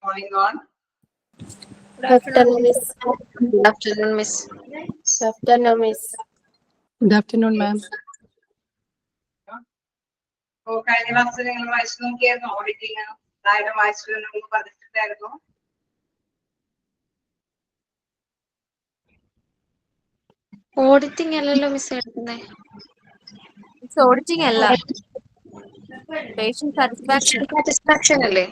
going on? Good afternoon, Miss. Good afternoon, Miss. Good afternoon, Miss. Good afternoon, ma'am. അപ്പോൾ കഴിഞ്ഞ ക്ലാസ്സിൽ നിങ്ങൾ വായിച്ചു നോക്കിയായിരുന്നു ഓഡിറ്റിങ് അതായത് വായിച്ചു നമുക്ക് പറഞ്ഞിട്ടുണ്ടായിരുന്നു. ഓഡിറ്റിംഗ് അല്ലല്ലോ മിസ് എടുക്കുന്നേ. ഓഡിറ്റിംഗ് അല്ല, പേഷ്യന്റ് സാറ്റിസ്ഫാക്ഷൻ അല്ലേ?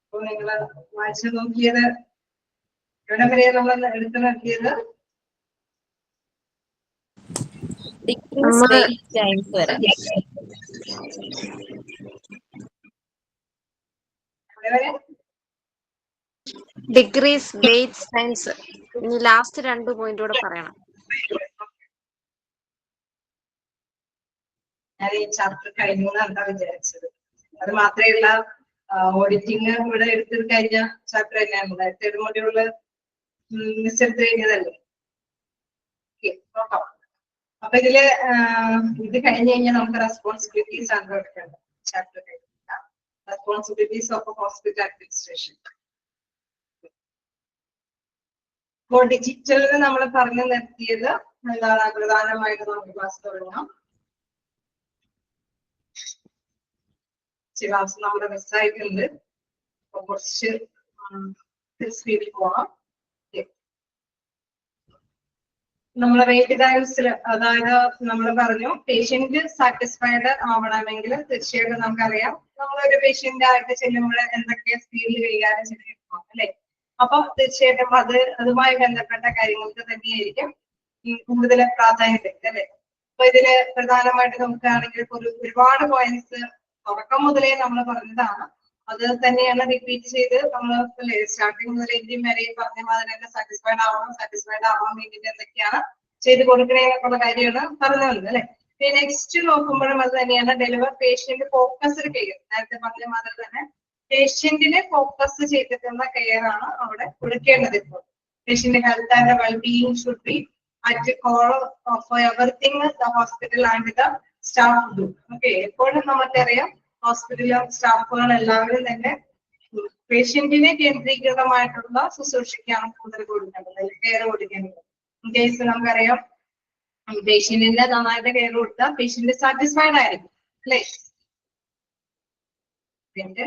അപ്പോൾ നിങ്ങൾ വായിച്ചു നോക്കിയത് എവിടെ വരെയാണ് നമ്മൾ എടുത്തു നോക്കിയത്? Degrees weights times. ഇനി ലാസ്റ്റ് 2 പോയിന്റ് കൂടെ പറയണം. ഞാൻ ഈ ചാപ്റ്റർ കഴിഞ്ഞു എന്താ വിചാരിച്ചത്. അത് മാത്രമല്ല ഓഡിറ്റിംഗ് ഇവിടെ എടുത്തത് കഴിഞ്ഞ ചാപ്റ്റർ തന്നെയാണ്. തേർഡ് മൊഡ്യൂള് മിസ് എടുത്തു കഴിഞ്ഞതല്ലേ. അപ്പൊ ഇതില് ഇത് കഴിഞ്ഞ് കഴിഞ്ഞാൽ നമുക്ക് റെസ്പോൺസിബിലിറ്റീസ് ആണ് എടുക്കേണ്ടത്. Chapter responsibilities of hospital administration. ഇപ്പോൾ ഡിജിറ്റലിന് നമ്മൾ പറഞ്ഞു നിർത്തിയത് എന്താണ് പ്രധാനമായിട്ട് നമുക്ക് ക്ലാസ് തുടങ്ങാം. ക്ലാസ് നമ്മുടെ വെബ്സൈറ്റിലുണ്ട്. അപ്പൊ കുറച്ച് സ്പീഡിൽ പോവാം. നമ്മളെ വെയിറ്റ് ടൈംസിൽ അതായത് നമ്മൾ പറഞ്ഞു പേഷ്യന്റ് സാറ്റിസ്ഫൈഡ് ആവണമെങ്കിൽ തീർച്ചയായിട്ടും നമുക്കറിയാം നമ്മളൊരു പേഷ്യന്റ് ആയിട്ട് ചെല്ലുമ്പോൾ എന്തൊക്കെ സ്പീഡിൽ കൈകാര്യം ചെയ്തിരിക്കണം അല്ലെ. അപ്പൊ തീർച്ചയായിട്ടും അതുമായി ബന്ധപ്പെട്ട കാര്യങ്ങൾക്ക് തന്നെയായിരിക്കും കൂടുതൽ പ്രാധാന്യം അല്ലെ. അപ്പൊ ഇതില് പ്രധാനമായിട്ട് നോക്കുകയാണെങ്കിൽ ഒരുപാട് പോയിന്റ്സ് തുടക്കം മുതലേ നമ്മൾ പറഞ്ഞതാണ്. അത് തന്നെയാണ് റിപ്പീറ്റ് ചെയ്ത് നമ്മൾ സ്റ്റാർട്ടിങ് മുതൽ എൻഡിങ് വരെ പറഞ്ഞ മാതിരി തന്നെ സാറ്റിസ്ഫൈഡ് ആവാൻ വേണ്ടിയിട്ട് എന്തൊക്കെയാണ് ചെയ്ത് കൊടുക്കണേന്നുള്ള കാര്യമാണ് പറഞ്ഞു വന്നത് അല്ലെ. നെക്സ്റ്റ് നോക്കുമ്പോഴും അത് തന്നെയാണ് ഡെലിവർ പേഷ്യന്റ് ഫോക്കസ്ഡ് കെയർ. നേരത്തെ പറഞ്ഞ മാതിരി തന്നെ പേഷ്യന്റിനെ ഫോക്കസ് ചെയ്തിട്ടുള്ള കെയർ ആണ് അവിടെ കൊടുക്കേണ്ടത്. ഇപ്പോൾ patient health and wellbeing should be at call of everything the hospital and the staff do. Okay, എപ്പോഴും നമുക്കറിയാം ഹോസ്പിറ്റലിലെ സ്റ്റാഫുകൾ എല്ലാവരും തന്നെ പേഷ്യന്റിനെ കേന്ദ്രീകൃതമായിട്ടുള്ള ശുശ്രൂഷയ്ക്കാണ് കൂടുതൽ കൊടുക്കേണ്ടത്, കെയർ കൊടുക്കേണ്ടത്. ഇൻ കേസ് നമുക്കറിയാം പേഷ്യന്റിന്റെ നന്നായിട്ട് കെയർ കൊടുത്താൽ പേഷ്യന്റ് സാറ്റിസ്ഫൈഡ് ആയിരിക്കും അല്ലേ. പിന്നെ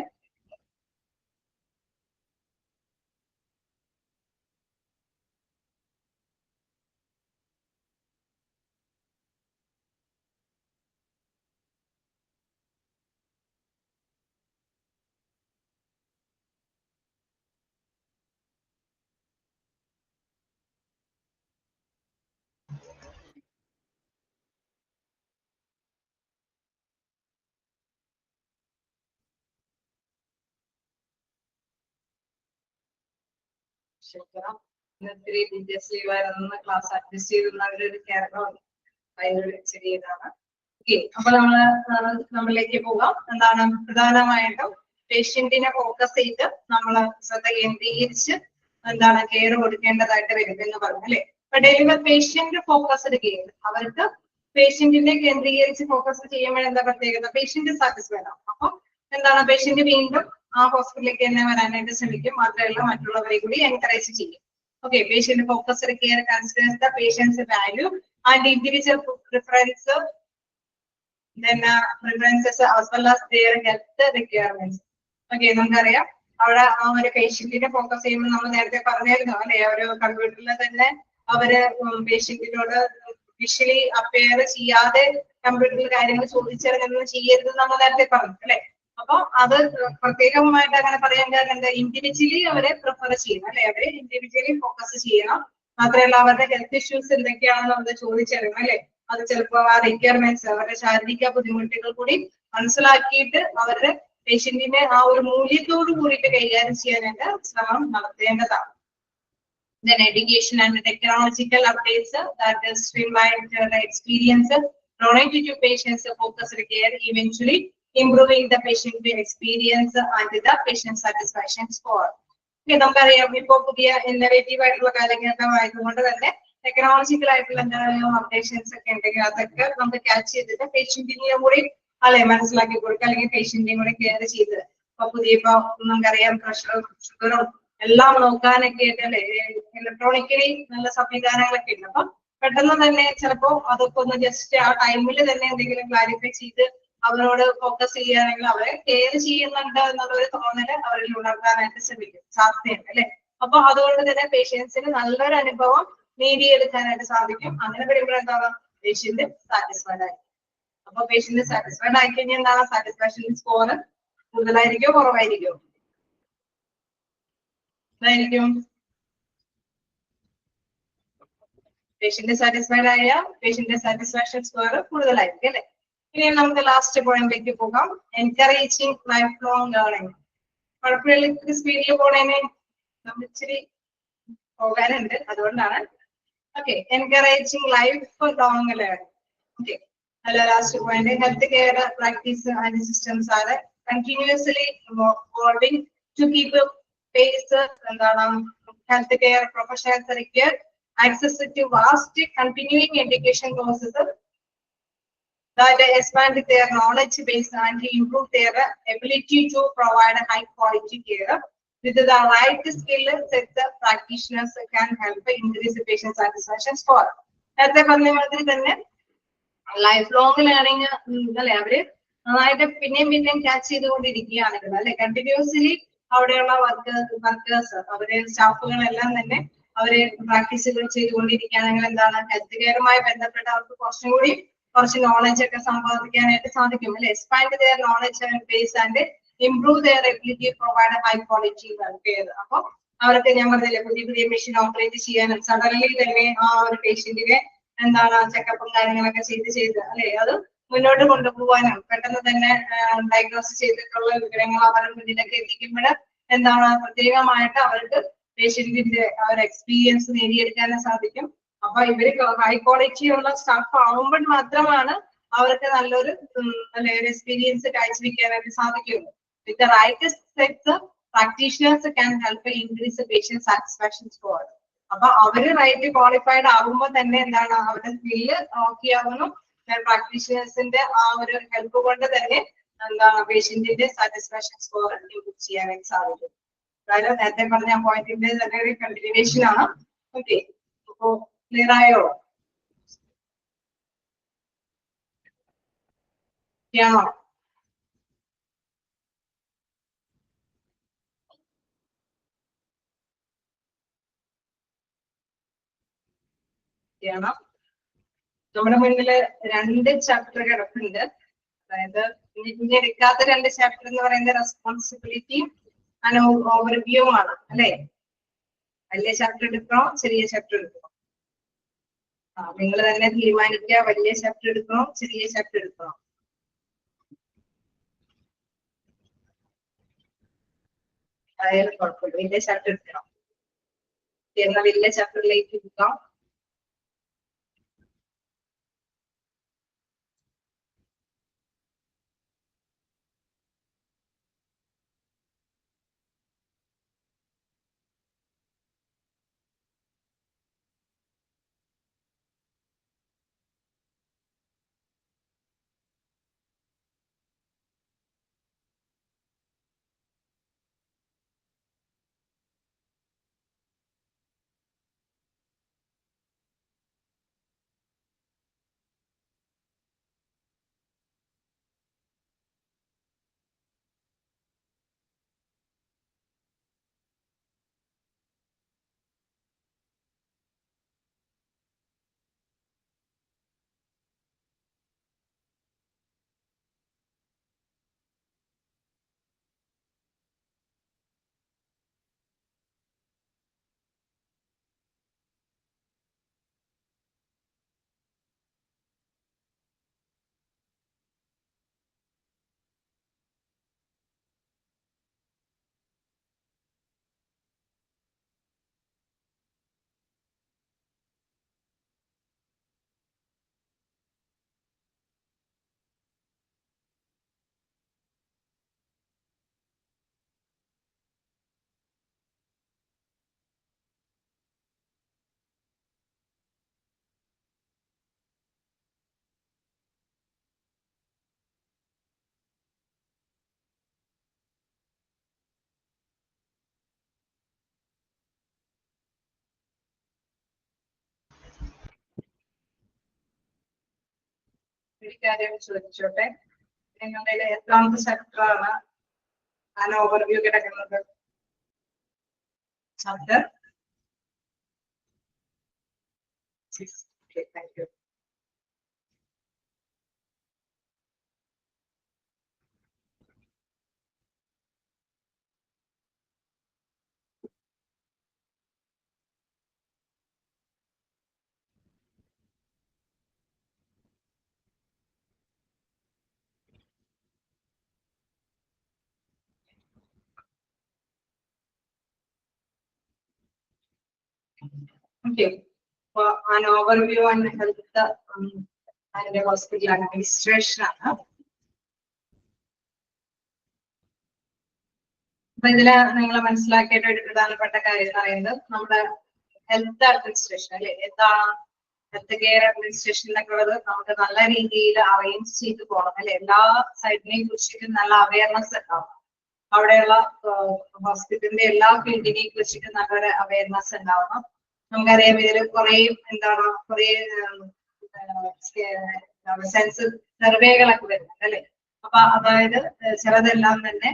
ക്ഷമിക്കണം, ഇത്തിരി ഡീറ്റെയിൽസ് ലീവായിരുന്നു, ക്ലാസ് അഡ്ജസ്റ്റ് ചെയ്തിരുന്ന അവരൊരു ക്യാരക്ടർ ചെറിയതാണ്. ഓക്കെ, അപ്പൊ നമ്മളിലേക്ക് പോകാം. എന്താണ് പ്രധാനമായിട്ടും പേഷ്യന്റിനെ ഫോക്കസ് ചെയ്ത് നമ്മൾ ശ്രദ്ധ കേന്ദ്രീകരിച്ച് എന്താണ് കെയർ കൊടുക്കേണ്ടതായിട്ട് വരും എന്ന് പറഞ്ഞു അല്ലെ. അപ്പൊ ഡെലിവർ പേഷ്യന്റ് ഫോക്കസ്ഡ് കെയർ, അവർക്ക് പേഷ്യന്റിനെ കേന്ദ്രീകരിച്ച് ഫോക്കസ് ചെയ്യുമ്പോൾ എന്താ പ്രത്യേകത? പേഷ്യന്റ് സാറ്റിസ്ഫൈഡ് ആവും. അപ്പൊ എന്താണ് പേഷ്യന്റ് വീണ്ടും ആ ഹോസ്പിറ്റലിലേക്ക് തന്നെ വരാനായിട്ട് ശ്രമിക്കും. മാത്രമല്ല മറ്റുള്ളവരെ കൂടി എൻകറേജ് ചെയ്യും. Okay, patient focused care considers the patient's value and individual preference preferences as well as their health requirements. Okay, നമുക്കറിയാം അവിടെ ആ ഒരു പേഷ്യന്റിനെ ഫോക്കസ് ചെയ്യുമ്പോൾ നമ്മൾ നേരത്തെ പറഞ്ഞായിരുന്നു അല്ലെ, ഒരു കമ്പ്യൂട്ടറിൽ തന്നെ അവര് പേഷ്യന്റിനോട് വിഷ്വലി അപ്പയർ ചെയ്യാതെ കമ്പ്യൂട്ടറിൽ കാര്യങ്ങൾ ചോദിച്ചറിഞ്ഞൊന്നും ചെയ്യരുത് നമ്മൾ നേരത്തെ പറഞ്ഞു അല്ലെ. അപ്പൊ അത് പ്രത്യേകമായിട്ട് അങ്ങനെ പറയാൻ കാരണം എന്താ, ഇൻഡിവിജ്വലി അവരെ പ്രിഫർ ചെയ്യണം അല്ലെ, അവരെ ഇൻഡിവിജ്വലി ഫോക്കസ് ചെയ്യണം. മാത്രമല്ല അവരുടെ ഹെൽത്ത് ഇഷ്യൂസ് എന്തൊക്കെയാണെന്ന് നമ്മൾ ചോദിച്ചറിയണം അല്ലെ. അത് ചിലപ്പോൾ ആ റിക്വയർമെന്റ്സ്, അവരുടെ ശാരീരിക ബുദ്ധിമുട്ടുകൾ കൂടി മനസ്സിലാക്കിയിട്ട് അവരുടെ പേഷ്യന്റിനെ ആ ഒരു മൂല്യത്തോട് കൂടിയിട്ട് കൈകാര്യം ചെയ്യാനായിട്ട് ശ്രമം നടത്തേണ്ടതാണ്. Then education and technological updates that is streamlined the experience donated to patients focused care, eventually improving the patient experience and the patient satisfaction score. നമുക്കറിയാം ഇപ്പൊ പുതിയ ഇന്നോവേറ്റീവ് ആയിട്ടുള്ള കാര്യങ്ങളൊക്കെ ആയതുകൊണ്ട് തന്നെ ടെക്നോളജിക്കൽ ആയിട്ടുള്ള എന്തെങ്കിലും അപ്ഡേഷൻസ് ഒക്കെ ഉണ്ടെങ്കിൽ അതൊക്കെ നമുക്ക് ക്യാച്ച് ചെയ്തിട്ട് പേഷ്യന്റിനെയും കൂടി അല്ലെ മനസ്സിലാക്കി കൊടുക്കുക, അല്ലെങ്കിൽ പേഷ്യന്റിനെയും കൂടി കെയർ ചെയ്ത് ഇപ്പൊ പുതിയ ഇപ്പൊ നമുക്കറിയാം പ്രഷറും ഷുഗറും എല്ലാം നോക്കാനൊക്കെ ആയിട്ട് അല്ലെ ഇലക്ട്രോണിക്കലി നല്ല സംവിധാനങ്ങളൊക്കെ ഉണ്ട്. അപ്പൊ പെട്ടെന്ന് തന്നെ ചിലപ്പോ അതൊക്കെ ഒന്ന് ജസ്റ്റ് ആ ടൈമിൽ തന്നെ എന്തെങ്കിലും ക്ലാരിഫൈ ചെയ്ത് അവരോട് ഫോക്കസ് ചെയ്യുകയാണെങ്കിൽ അവരെ കെയർ ചെയ്യുന്നുണ്ട് എന്നുള്ള ഒരു തോന്നല് അവരിൽ ഉണർത്താനായിട്ട് ശ്രമിക്കും, സാധ്യതയുണ്ട് അല്ലെ. അപ്പൊ അതുകൊണ്ട് തന്നെ പേഷ്യൻസിന് നല്ലൊരു അനുഭവം നേടിയെടുക്കാനായിട്ട് സാധിക്കും. അങ്ങനെ വരുമ്പോൾ എന്താണ് പേഷ്യന്റ് സാറ്റിസ്ഫൈഡ് ആയി. അപ്പൊ പേഷ്യന്റ് സാറ്റിസ്ഫൈഡ് ആയി കഴിഞ്ഞാൽ എന്താണ് സാറ്റിസ്ഫാക്ഷൻ സ്കോർ കൂടുതലായിരിക്കോ കുറവായിരിക്കോ? ഇതായിരിക്കും. പേഷ്യന്റ് സാറ്റിസ്ഫൈഡ് ആയ പേഷ്യന്റ് സാറ്റിസ്ഫാക്ഷൻ സ്കോർ കൂടുതലായിരിക്കും അല്ലെ. ഇനി നമുക്ക് ലാസ്റ്റ് പോയിന്റിലേക്ക് പോകാം. Encouraging life long learning. കുഴപ്പമില്ല, ഇത്തിരി സ്പീഡിൽ പോണേനെ നമ്മൾ ഇച്ചിരി പോകാനുണ്ട്, അതുകൊണ്ടാണ്. Okay, encouraging lifelong learning. Okay, hello, last point. Healthcare practice and systems are continuously evolving to keep pace. And healthcare professionals require access to vast continuing education courses that expand their knowledge base and improve their ability to provide high quality care. With the right skill set, the practitioners can help increase the patient satisfaction score. നേരത്തെ പറഞ്ഞ മാതിരി തന്നെ life long learning അല്ലെ അവര് നന്നായിട്ട് പിന്നെയും catch ചെയ്തുകൊണ്ടിരിക്കുകയാണെങ്കിൽ അല്ലെ, continuously അവിടെയുള്ള വർക്കേഴ്സ് അവര് സ്റ്റാഫുകളെല്ലാം തന്നെ അവര് പ്രാക്ടീസുകൾ ചെയ്തുകൊണ്ടിരിക്കുകയാണെങ്കിൽ എന്താണ് ഹെൽത്ത് കെയറുമായി ബന്ധപ്പെട്ട് അവർക്ക് കുറച്ച് നോളജ് ഒക്കെ സമ്പാദിക്കാനായിട്ട് സാധിക്കും അല്ലെ. Expand their knowledge and base and improve their ability to provide a high quality care. അപ്പൊ അവർക്ക് ഞാൻ പറഞ്ഞില്ലേ പുതിയ മെഷീൻ ഓപ്പറേറ്റ് ചെയ്യാനും സഡൻലി തന്നെ ആ ഒരു പേഷ്യന്റിനെ എന്താണ് ചെക്കപ്പും കാര്യങ്ങളൊക്കെ ചെയ്ത് അല്ലെ അത് മുന്നോട്ട് കൊണ്ടുപോകാനും പെട്ടെന്ന് തന്നെ ഡയഗ്നോസ് ചെയ്തിട്ടുള്ള വിവരങ്ങൾ അവരുടെ മുന്നിലൊക്കെ എത്തിക്കുമ്പോൾ എന്താണ് പ്രത്യേകമായിട്ട് അവർക്ക് പേഷ്യന്റിന്റെ ആ ഒരു എക്സ്പീരിയൻസ് നേടിയെടുക്കാനും സാധിക്കും. അപ്പൊ ഇവര് ഹൈ ക്വാളിറ്റി ഉള്ള സ്റ്റാഫ് ആവുമ്പോൾ മാത്രമാണ് അവർക്ക് നല്ലൊരു എക്സ്പീരിയൻസ് കാഴ്ചവെക്കാനായിട്ട് സാധിക്കുള്ളൂ. With the right steps practitioners can help increase patient satisfaction score. അപ്പൊ അവര് റൈറ്റ് ക്വാളിഫൈഡ് ആകുമ്പോൾ തന്നെ എന്താണ് അവരുടെ സ്കില്ല് ഓക്കെ ആവുന്നു. പ്രാക്ടീഷണേഴ്സിന്റെ ആ ഒരു ഹെൽപ്പ് കൊണ്ട് തന്നെ എന്താണ് പേഷ്യന്റിന്റെ സാറ്റിസ്ഫാക്ഷൻ സ്കോർ ഇംപ്രൂവ് ചെയ്യാനായിട്ട് സാധിക്കും. അതായത് നേരത്തെ പറഞ്ഞ പോയിന്റിന്റെ തന്നെ ഒരു കണ്ടിന്യൂവേഷൻ ആണ്. ഓക്കെ, അപ്പോ ക്ലിയർ ആയോ? യാണോ? യാണോ? നമ്മുടെ മുന്നില് 2 ചാപ്റ്റർ കിടക്കുന്നുണ്ട്. അതായത് ഇനി എടുക്കാത്ത 2 ചാപ്റ്റർ എന്ന് പറയുന്നത് റെസ്പോൺസിബിലിറ്റിയും ഓവർവ്യൂ ആണ് അല്ലെ. വലിയ ചാപ്റ്റർ എടുക്കണോ ചെറിയ ചാപ്റ്റർ എടുക്കണോ? നിങ്ങൾ തന്നെ തീരുമാനിക്കുക. വലിയ ചാപ്റ്റർ എടുക്കണോ ചെറിയ ചാപ്റ്റർ എടുക്കണോ? അതായത് കുഴപ്പമില്ല, വലിയ ചാപ്റ്റർ എടുക്കണം. എന്നാൽ വലിയ ചാപ്റ്ററിലേക്ക് എടുക്കാം. ഒരു കാര്യം ചോദിച്ചോട്ടെ, നിങ്ങളുടെ എത്രാമത്തെ ചാപ്റ്റർ ആണ് ഞാൻ ഓവർവ്യൂ കിടക്കുന്നത്? Chapter 6. Okay, thank U. Okay, for an overview on health and hospital administration ആണ്. അപ്പൊ ഇതില് നിങ്ങൾ മനസ്സിലാക്കേണ്ട ഒരു പ്രധാനപ്പെട്ട കാര്യം എന്ന് പറയുന്നത് നമ്മുടെ ഹെൽത്ത് അഡ്മിനിസ്ട്രേഷൻ അല്ലെ. എന്താണ് ഹെൽത്ത് കെയർ അഡ്മിനിസ്ട്രേഷൻ എന്നൊക്കെ ഉള്ളത് നമുക്ക് നല്ല രീതിയിൽ അറേഞ്ച് ചെയ്ത് പോകണം അല്ലെ. എല്ലാ സൈഡിനെയും കുറിച്ചിട്ട് നല്ല അവയർനെസ് ഉണ്ടാവും. അവിടെയുള്ള ഹോസ്പിറ്റലിന്റെ എല്ലാ ഫീൽഡിനെയും കുറിച്ചിട്ട് നല്ലൊരു അവയർനെസ് ഉണ്ടാവണം. നമുക്കറിയാം ഇതിൽ കുറെ എന്താണ് കുറെ സെൻസ് സർവേകളൊക്കെ വരുന്നുണ്ട് അല്ലെ. അപ്പൊ അതായത് ചിലതെല്ലാം തന്നെ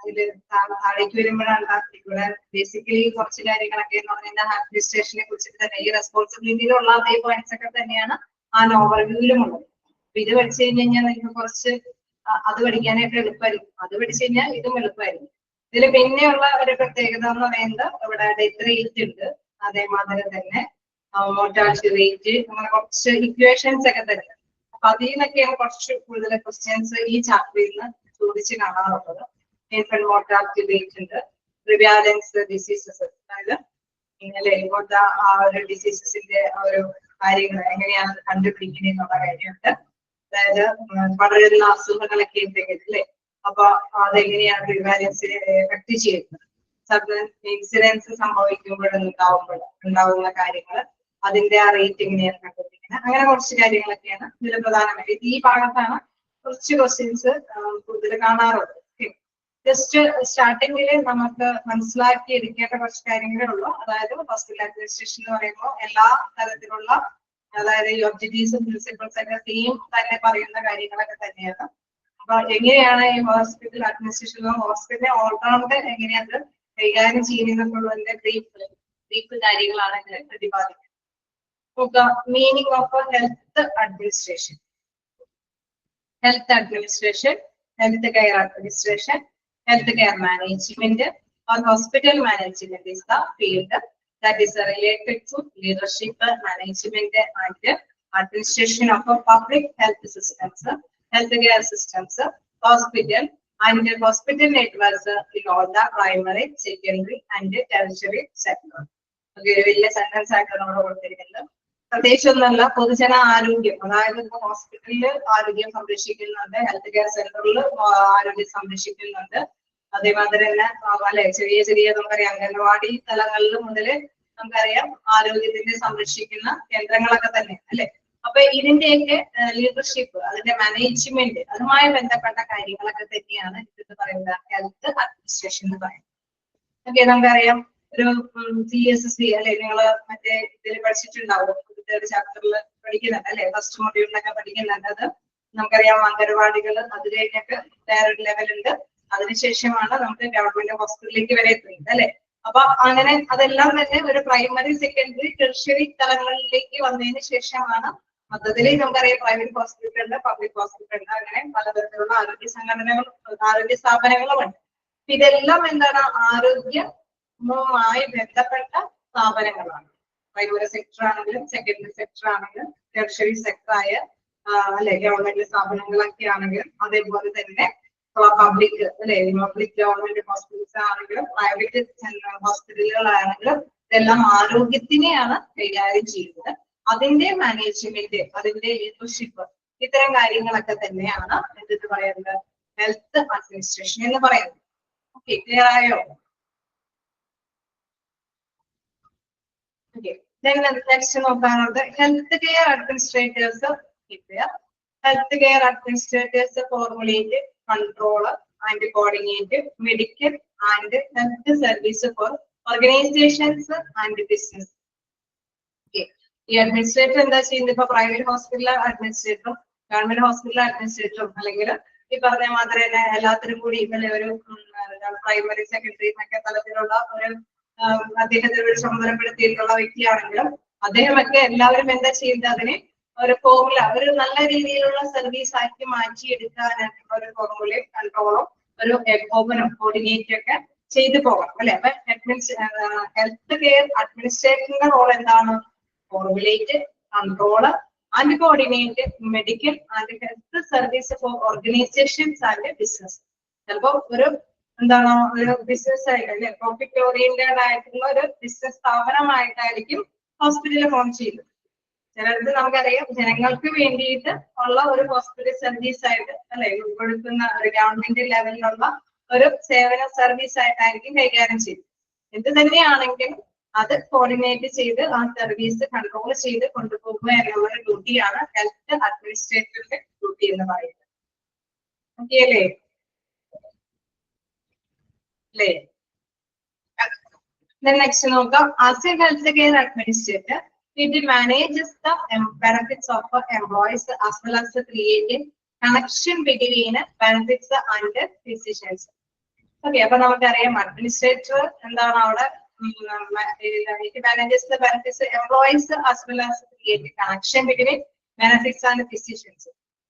ഇതില് താഴേക്ക് വരുമ്പോഴാണ് ഇവിടെ ബേസിക്കലി കുറച്ച് കാര്യങ്ങളൊക്കെ എന്ന് പറഞ്ഞാൽ അഡ്മിനിസ്ട്രേഷനെ കുറിച്ചിട്ട് തന്നെ ഈ റെസ്പോൺസിബിലിറ്റിയിലുള്ള അതേ പോയിന്റ്സ് ഒക്കെ തന്നെയാണ് ആ ഓവർവ്യൂവിലും ഉള്ളത്. അപ്പൊ ഇത് പഠിച്ചു കഴിഞ്ഞാൽ നിങ്ങൾക്ക് കുറച്ച് അത് പഠിക്കാനായിട്ട് എളുപ്പമായിരിക്കും. അത് പഠിച്ചു കഴിഞ്ഞാൽ ഇതും എളുപ്പമായിരിക്കും. ഇതിൽ പിന്നെയുള്ള ഒരു പ്രത്യേകത എന്ന് പറയുന്നത് ഇവിടെ ഡെത്ത് റേറ്റ് ഉണ്ട്, അതേമാതിരി തന്നെ മോർട്ടാലിറ്റി റേറ്റ്, അങ്ങനെ കുറച്ച് ഇക്വേഷൻസ് ഒക്കെ തന്നെ. അപ്പൊ അതിൽ നിന്നൊക്കെയാണ് കുറച്ച് കൂടുതൽ ക്വസ്റ്റ്യൻസ് ഈ ചാപ്റ്ററിൽ നിന്ന് ചോദിച്ച് കാണാറുള്ളത്. ഇൻഫന്റ് മോർട്ടാലിറ്റി റേറ്റ് ഉണ്ട്, പ്രിവാലൻസ് ഡിസീസസ്, അതായത് ഇങ്ങനെ ഇങ്ങോട്ട് ആ ഒരു ഡിസീസസിന്റെ ഒരു കാര്യങ്ങൾ എങ്ങനെയാണ് കണ്ടുപിടിക്കുന്നത് എന്നുള്ള കാര്യമുണ്ട്. അതായത് പടരുന്ന അസുഖങ്ങളൊക്കെ ഉണ്ടെങ്കിൽ അല്ലെ, അപ്പൊ അതെങ്ങനെയാണ് പ്രിവാലൻസിനെ എഫക്ട് ചെയ്യുന്നത്, സഡൻ ഇൻസിഡൻസ് ഉണ്ടാവുന്ന കാര്യങ്ങൾ, അതിന്റെ ആ റേറ്റ് എങ്ങനെയാണ് കണ്ടുപിടിക്കുന്നത്, അങ്ങനെ കുറച്ച് കാര്യങ്ങളൊക്കെയാണ് ഇതിൽ പ്രധാനമായിട്ട്. ഈ ഭാഗത്താണ് കുറച്ച് ക്വസ്റ്റ്യൻസ് കൂടുതൽ കാണാറുള്ളത്. ജസ്റ്റ് സ്റ്റാർട്ടിങ്ങിൽ നമുക്ക് മനസ്സിലാക്കി എടുക്കേണ്ട കുറച്ച് കാര്യങ്ങളേ ഉള്ളൂ. അതായത് ഹോസ്പിറ്റൽ അഡ്മിനിസ്ട്രേഷൻ എന്ന് പറയുമ്പോൾ എല്ലാ തരത്തിലുള്ള, അതായത് ഈ ഒബ്ജക്റ്റീവ്സും പ്രിൻസിപ്പിൾസ് ഒക്കെ സെയിം തന്നെ പറയുന്ന കാര്യങ്ങളൊക്കെ തന്നെയാണ്. അപ്പൊ എങ്ങനെയാണ് ഈ ഹോസ്പിറ്റൽ അഡ്മിനിസ്ട്രേഷൻ, ഹോസ്പിറ്റലിനെ ഓൾറൗണ്ട് എങ്ങനെയാണ് കൈകാര്യം ചെയ്യുന്നതിന്റെ ബ്രീഫ് കാര്യങ്ങളാണ് ഇതിൽ പ്രതിപാദിക്കുന്നത്. Meaning of health administration. Health administration, healthcare administration, healthcare management or hospital management is the field that is related to leadership, management and administration of public health systems, healthcare systems, hospital and hospital networks in all the primary, secondary and tertiary sector. Okay, വലിയ sentence ആയിട്ട് നമ്മൾ കൊടുത്തിരിക്കുന്നത്. പ്രത്യേകിച്ചൊന്നല്ല, പൊതുജന ആരോഗ്യം, അതായത് ഇപ്പൊ ഹോസ്പിറ്റലിൽ ആരോഗ്യം സംരക്ഷിക്കുന്നുണ്ട്, ഹെൽത്ത് കെയർ സെന്ററിൽ ആരോഗ്യം സംരക്ഷിക്കുന്നുണ്ട്, അതേമാതിരി തന്നെ അല്ലെ ചെറിയ ചെറിയ നമുക്കറിയാം അംഗൻവാടി തലങ്ങളിൽ മുതൽ നമുക്കറിയാം ആരോഗ്യത്തിന്റെ സംരക്ഷിക്കുന്ന കേന്ദ്രങ്ങളൊക്കെ തന്നെ അല്ലെ. അപ്പൊ ഇതിന്റെയൊക്കെ ലീഡർഷിപ്പ്, അതിന്റെ മാനേജ്മെന്റ്, അതുമായി ബന്ധപ്പെട്ട കാര്യങ്ങളൊക്കെ തന്നെയാണ് ഇത് പറയുന്നത് ഹെൽത്ത് അഡ്മിനിസ്ട്രേഷൻ എന്ന് പറയുന്നത്. ഓക്കെ, നമുക്കറിയാം ഒരു CSC അല്ലെ, നിങ്ങൾ മറ്റേ ഇതിൽ പഠിച്ചിട്ടുണ്ടാവും, ചാപ്റ്ററിൽ പഠിക്കുന്നുണ്ട് അല്ലെ, ഫസ്റ്റ് മൊഡ്യൂളിലൊക്കെ പഠിക്കുന്നുണ്ട്. അത് നമുക്കറിയാം അംഗൻവാടികൾ, അത് കഴിഞ്ഞൊക്കെ വേറെ ഒരു ലെവലുണ്ട്, അതിനുശേഷമാണ് നമുക്ക് ഗവൺമെന്റ് ഹോസ്പിറ്റലിലേക്ക് വരെ എത്തുന്നത് അല്ലെ. അപ്പൊ അങ്ങനെ അതെല്ലാം തന്നെ ഒരു പ്രൈമറി, സെക്കൻഡറി, ടെർഷ്യറി തലങ്ങളിലേക്ക് വന്നതിന് ശേഷമാണ് മൊത്തത്തിൽ നമുക്കറിയാം പ്രൈവറ്റ് ഹോസ്പിറ്റലുണ്ട്, പബ്ലിക് ഹോസ്പിറ്റലുണ്ട്, അങ്ങനെ പലതരത്തിലുള്ള ആരോഗ്യ സംഘടനകളും ആരോഗ്യ സ്ഥാപനങ്ങളുമുണ്ട്. ഇതെല്ലാം എന്താണ്, ആരോഗ്യവുമായി ബന്ധപ്പെട്ട സ്ഥാപനങ്ങളാണ്. പ്രൈമറി സെക്ടർ ആണെങ്കിലും സെക്കൻഡറി സെക്ടർ ആണെങ്കിലും ടെർഷ്യറി സെക്ടർ ആയ അല്ലെ ഗവൺമെന്റ് സ്ഥാപനങ്ങളൊക്കെ ആണെങ്കിലും, അതേപോലെ തന്നെ പബ്ലിക് അല്ലെ പബ്ലിക് ഗവൺമെന്റ് ഹോസ്പിറ്റൽസ് ആണെങ്കിലും പ്രൈവറ്റ് ഹോസ്പിറ്റലുകളാണെങ്കിലും ഇതെല്ലാം ആരോഗ്യത്തിനെയാണ് കൈകാര്യം ചെയ്യുന്നത്. അതിന്റെ മാനേജ്മെന്റ്, അതിന്റെ ലീഡർഷിപ്പ്, ഇത്തരം കാര്യങ്ങളൊക്കെ തന്നെയാണ് എന്തെന്ന് പറയുന്നത് ഹെൽത്ത് അഡ്മിനിസ്ട്രേഷൻ എന്ന് പറയുന്നത്. ഓക്കെ, ക്ലിയർ ആയോ? Okay. Then next നോക്കാനുള്ളത് health care administrators. Health care administrators formulate, control and coordinate medical and health service for organizations and business. ഈ അഡ്മിനിസ്ട്രേറ്റർ എന്താ ചെയ്യുന്നത്? ഇപ്പൊ പ്രൈവറ്റ് ഹോസ്പിറ്റൽ അഡ്മിനിസ്ട്രേറ്ററും ഗവൺമെന്റ് ഹോസ്പിറ്റൽ അഡ്മിനിസ്ട്രേറ്ററും അല്ലെങ്കിൽ ഈ പറഞ്ഞ മാത്രമേ തന്നെ എല്ലാത്തിനും കൂടി ഇന്നലെ ഒരു പ്രൈമറി, സെക്കൻഡറി എന്നൊക്കെ തലത്തിലുള്ള ഒരു അദ്ദേഹത്തെ ഒരു ചുമതലപ്പെടുത്തിയിട്ടുള്ള വ്യക്തിയാണെങ്കിലും അദ്ദേഹമൊക്കെ എല്ലാവരും എന്താ ചെയ്യുന്നത്, അതിനെ ഒരു ഫോർമുല, ഒരു നല്ല രീതിയിലുള്ള സർവീസ് ആക്കി മാറ്റിയെടുക്കാനായിട്ടുള്ള ഒരു ഫോർമുലയും കൺട്രോളും ഒരു ഏകോപനം, കോർഡിനേറ്റ് ഒക്കെ ചെയ്തു പോകണം അല്ലെ. അപ്പൊ ഹെൽത്ത് കെയർ അഡ്മിനിസ്ട്രേറ്ററിന്റെ റോൾ എന്താണ്? Formulate, control and coordinate medical and health service for organizations and business. ചിലപ്പോ ഒരു എന്താണ്, ഒരു ബിസിനസ് ആയിട്ട് അല്ലെ, പ്രോഫിറ്റ് ഓറിയന്റഡ് ആയിട്ടുള്ള ഒരു ബിസിനസ് സ്ഥാപനമായിട്ടായിരിക്കും ഹോസ്പിറ്റൽ ഫോം ചെയ്യുന്നത്. ചിലടത്ത് നമുക്കറിയാം ജനങ്ങൾക്ക് വേണ്ടിയിട്ട് ഉള്ള ഒരു ഹോസ്പിറ്റൽ സർവീസ് ആയിട്ട് അല്ലെ കൊടുക്കുന്ന ഒരു ഗവൺമെന്റ് ലെവലിലുള്ള ഒരു സേവന സർവീസ് ആയിട്ടായിരിക്കും കൈകാര്യം ചെയ്യുന്നത്. എന്ത് തന്നെയാണെങ്കിലും അത് കോർഡിനേറ്റ് ചെയ്ത് ആ സർവീസ് കൺട്രോൾ ചെയ്ത് കൊണ്ടുപോകുക എന്നുള്ള ഡ്യൂട്ടിയാണ് ഹെൽത്ത് അഡ്മിനിസ്ട്രേറ്ററിന്റെ ഡ്യൂട്ടി എന്ന് പറയുന്നത്. ഓക്കെ അല്ലേ? നെക്സ്റ്റ് നോക്കാം. As A health care administrator, it manages the benefits of employees as well as creating connection between benefits and physicians. Okay, അപ്പൊ നമുക്കറിയാം അഡ്മിനിസ്ട്രേറ്റർ എന്താണ് അവിടെ it manages the benefits of employees as well as creating connection between benefits and physicians.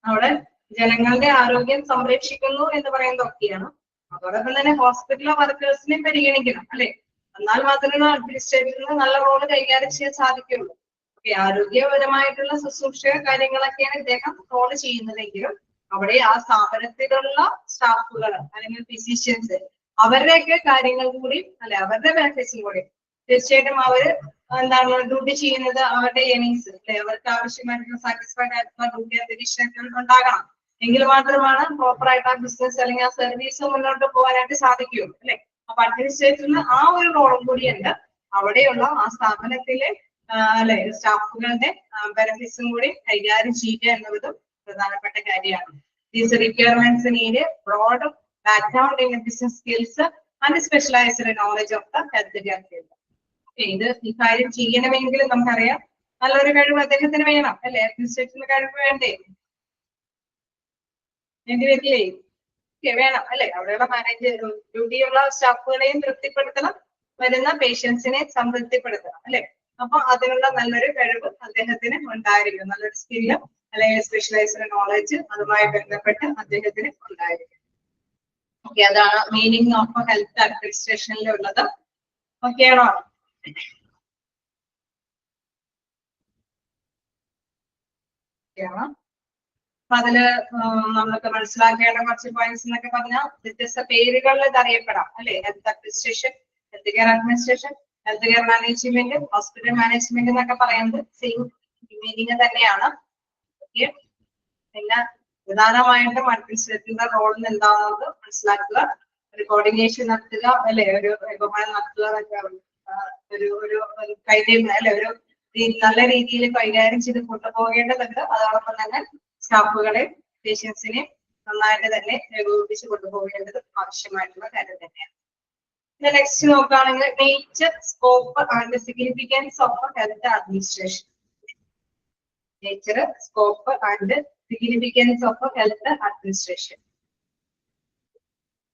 അവിടെ ജനങ്ങളുടെ ആരോഗ്യം സംരക്ഷിക്കുന്നു എന്ന് പറയുന്നതൊക്കെയാണ്. അതോടൊപ്പം തന്നെ ഹോസ്പിറ്റൽ വർക്കേഴ്സിനെയും പരിഗണിക്കണം അല്ലെ. എന്നാൽ മാത്രമേ അഡ്മിനിസ്ട്രേറ്ററിന് നല്ല റോള് കൈകാര്യം ചെയ്യാൻ സാധിക്കുള്ളൂ. ഓക്കെ, ആരോഗ്യപരമായിട്ടുള്ള ശുശ്രൂഷ കാര്യങ്ങളൊക്കെയാണ് ഇദ്ദേഹം റോള് ചെയ്യുന്നതെങ്കിലും അവിടെ ആ സ്ഥാപനത്തിലുള്ള സ്റ്റാഫുകൾ അല്ലെങ്കിൽ ഫിസിഷ്യൻസ് അവരുടെയൊക്കെ കാര്യങ്ങൾ കൂടി അല്ലെ, അവരുടെ ബെനിഫിറ്റ്സും കൂടി തീർച്ചയായിട്ടും അവര് എന്താണ് ഡ്യൂട്ടി ചെയ്യുന്നത് അവരുടെ ഏണിങ്സ് അല്ലെ, അവർക്ക് ആവശ്യമായിട്ടുള്ള സാറ്റിസ്ഫൈഡ് ആയിട്ടുള്ള ഡ്യൂട്ടി അന്തരീക്ഷങ്ങൾ ഉണ്ടാകണം. എങ്കിൽ മാത്രമാണ് പ്രോപ്പർ ആയിട്ട് ആ ബിസിനസ് അല്ലെങ്കിൽ ആ സർവീസ് മുന്നോട്ട് പോകാനായിട്ട് സാധിക്കുകയുള്ളൂ അല്ലെ. അപ്പൊ അഡ്മിനിസ്ട്രേറ്ററിന് ആ ഒരു റോളും കൂടിയുണ്ട്. അവിടെയുള്ള ആ സ്ഥാപനത്തിലെ അല്ലെ സ്റ്റാഫുകളുടെ ബെനിഫിറ്റ്സും കൂടി കൈകാര്യം ചെയ്യുക എന്നുള്ളതും പ്രധാനപ്പെട്ട കാര്യമാണ്. These requirements need a broad background in business skills and specialized knowledge of the healthcare field. ഇത് ഈ കാര്യം ചെയ്യണമെങ്കിൽ നമുക്കറിയാം നല്ലൊരു കഴിവ് അദ്ദേഹത്തിന് വേണം അല്ലെ. അഡ്മിനിസ്ട്രേറ്ററിന് കഴിവ് വേണ്ടേ? വരില്ലേ? വേണം അല്ലെ. അവിടെയുള്ള മാനേജർ ഡ്യൂട്ടിയുള്ള സ്റ്റാഫുകളെയും തൃപ്തിപ്പെടുത്തണം, വരുന്ന പേഷ്യൻസിനെ സംതൃപ്തിപ്പെടുത്തണം അല്ലെ. അപ്പൊ അതിനുള്ള നല്ലൊരു കഴിവ് അദ്ദേഹത്തിന് ഉണ്ടായിരിക്കും, നല്ലൊരു സ്കില്ലും അല്ലെങ്കിൽ സ്പെഷ്യലൈസ്ഡ് നോളജ് അതുമായി ബന്ധപ്പെട്ട് അദ്ദേഹത്തിന് ഉണ്ടായിരിക്കും. ഓക്കെ, അതാണ് മീനിങ് ഓഫ് ഹെൽത്ത് അഡ്മിനിസ്ട്രേഷനിലുള്ളത്. ഓക്കെ ആണോ? അപ്പൊ അതില് നമ്മളൊക്കെ മനസ്സിലാക്കേണ്ട കുറച്ച് പോയിന്റ്സ് എന്നൊക്കെ പറഞ്ഞാൽ വ്യത്യസ്ത പേരുകളിൽ ഇത് അറിയപ്പെടാം അല്ലെ. Health administration, health care administration, health care management, hospital management എന്നൊക്കെ പറയുന്നത് സെയിം മീനിങ് തന്നെയാണ്. പിന്നെ പ്രധാനമായിട്ടും അഡ്മിനിസ്ട്രേറ്ററിന്റെ റോളിൽ എന്താണെന്നത് മനസ്സിലാക്കുക, ഒരു കോർഡിനേഷൻ നടത്തുക അല്ലെ, ഒരു ബഹുമാനം നടത്തുക, ഒരു കൈകാര്യം അല്ലെ, ഒരു നല്ല രീതിയിൽ കൈകാര്യം ചെയ്ത് കൊണ്ടുപോകേണ്ടതുണ്ട്. അതോടൊപ്പം തന്നെ സ്റ്റാഫുകളെ പേഷ്യൻസിനെ നന്നായിട്ട് തന്നെ ഏകോപിപ്പിച്ച് കൊണ്ടുപോകേണ്ടത് ആവശ്യമായിട്ടുള്ള കാര്യം തന്നെയാണ്. നെക്സ്റ്റ് നോക്കുകയാണെങ്കിൽ nature, scope and significance of health administration. Nature, scope and significance of health administration.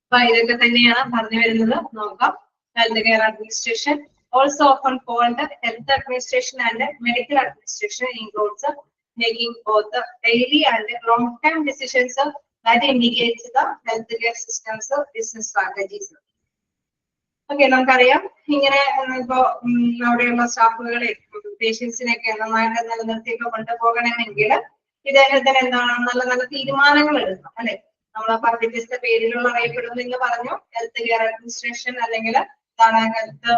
അപ്പൊ ഇതൊക്കെ തന്നെയാണ് പറഞ്ഞു വരുന്നത്. നോക്കാം. Health care administration, also often called health administration and medical administration, includes making both the daily and long-term decisions that indicate the healthcare system's business strategies. Okay, നമുക്കറിയാം ഇങ്ങനെ ഇപ്പോ അവിടെയുള്ള സ്റ്റാഫുകളെ പേഷ്യൻസിനെയൊക്കെ നന്നായിട്ട് നിലനിർത്തിയൊക്കെ കൊണ്ടുപോകണമെങ്കിൽ ഇദ്ദേഹത്തിന് എന്താണ് നല്ല നല്ല തീരുമാനങ്ങൾ എടുക്കണം അല്ലെ. നമ്മളപ്പോ വ്യത്യസ്ത പേരിലുള്ള അറിയപ്പെടുന്നു എന്ന് പറഞ്ഞു. ഹെൽത്ത് കെയർ അഡ്മിനിസ്ട്രേഷൻ അല്ലെങ്കിൽ ഹെൽത്ത്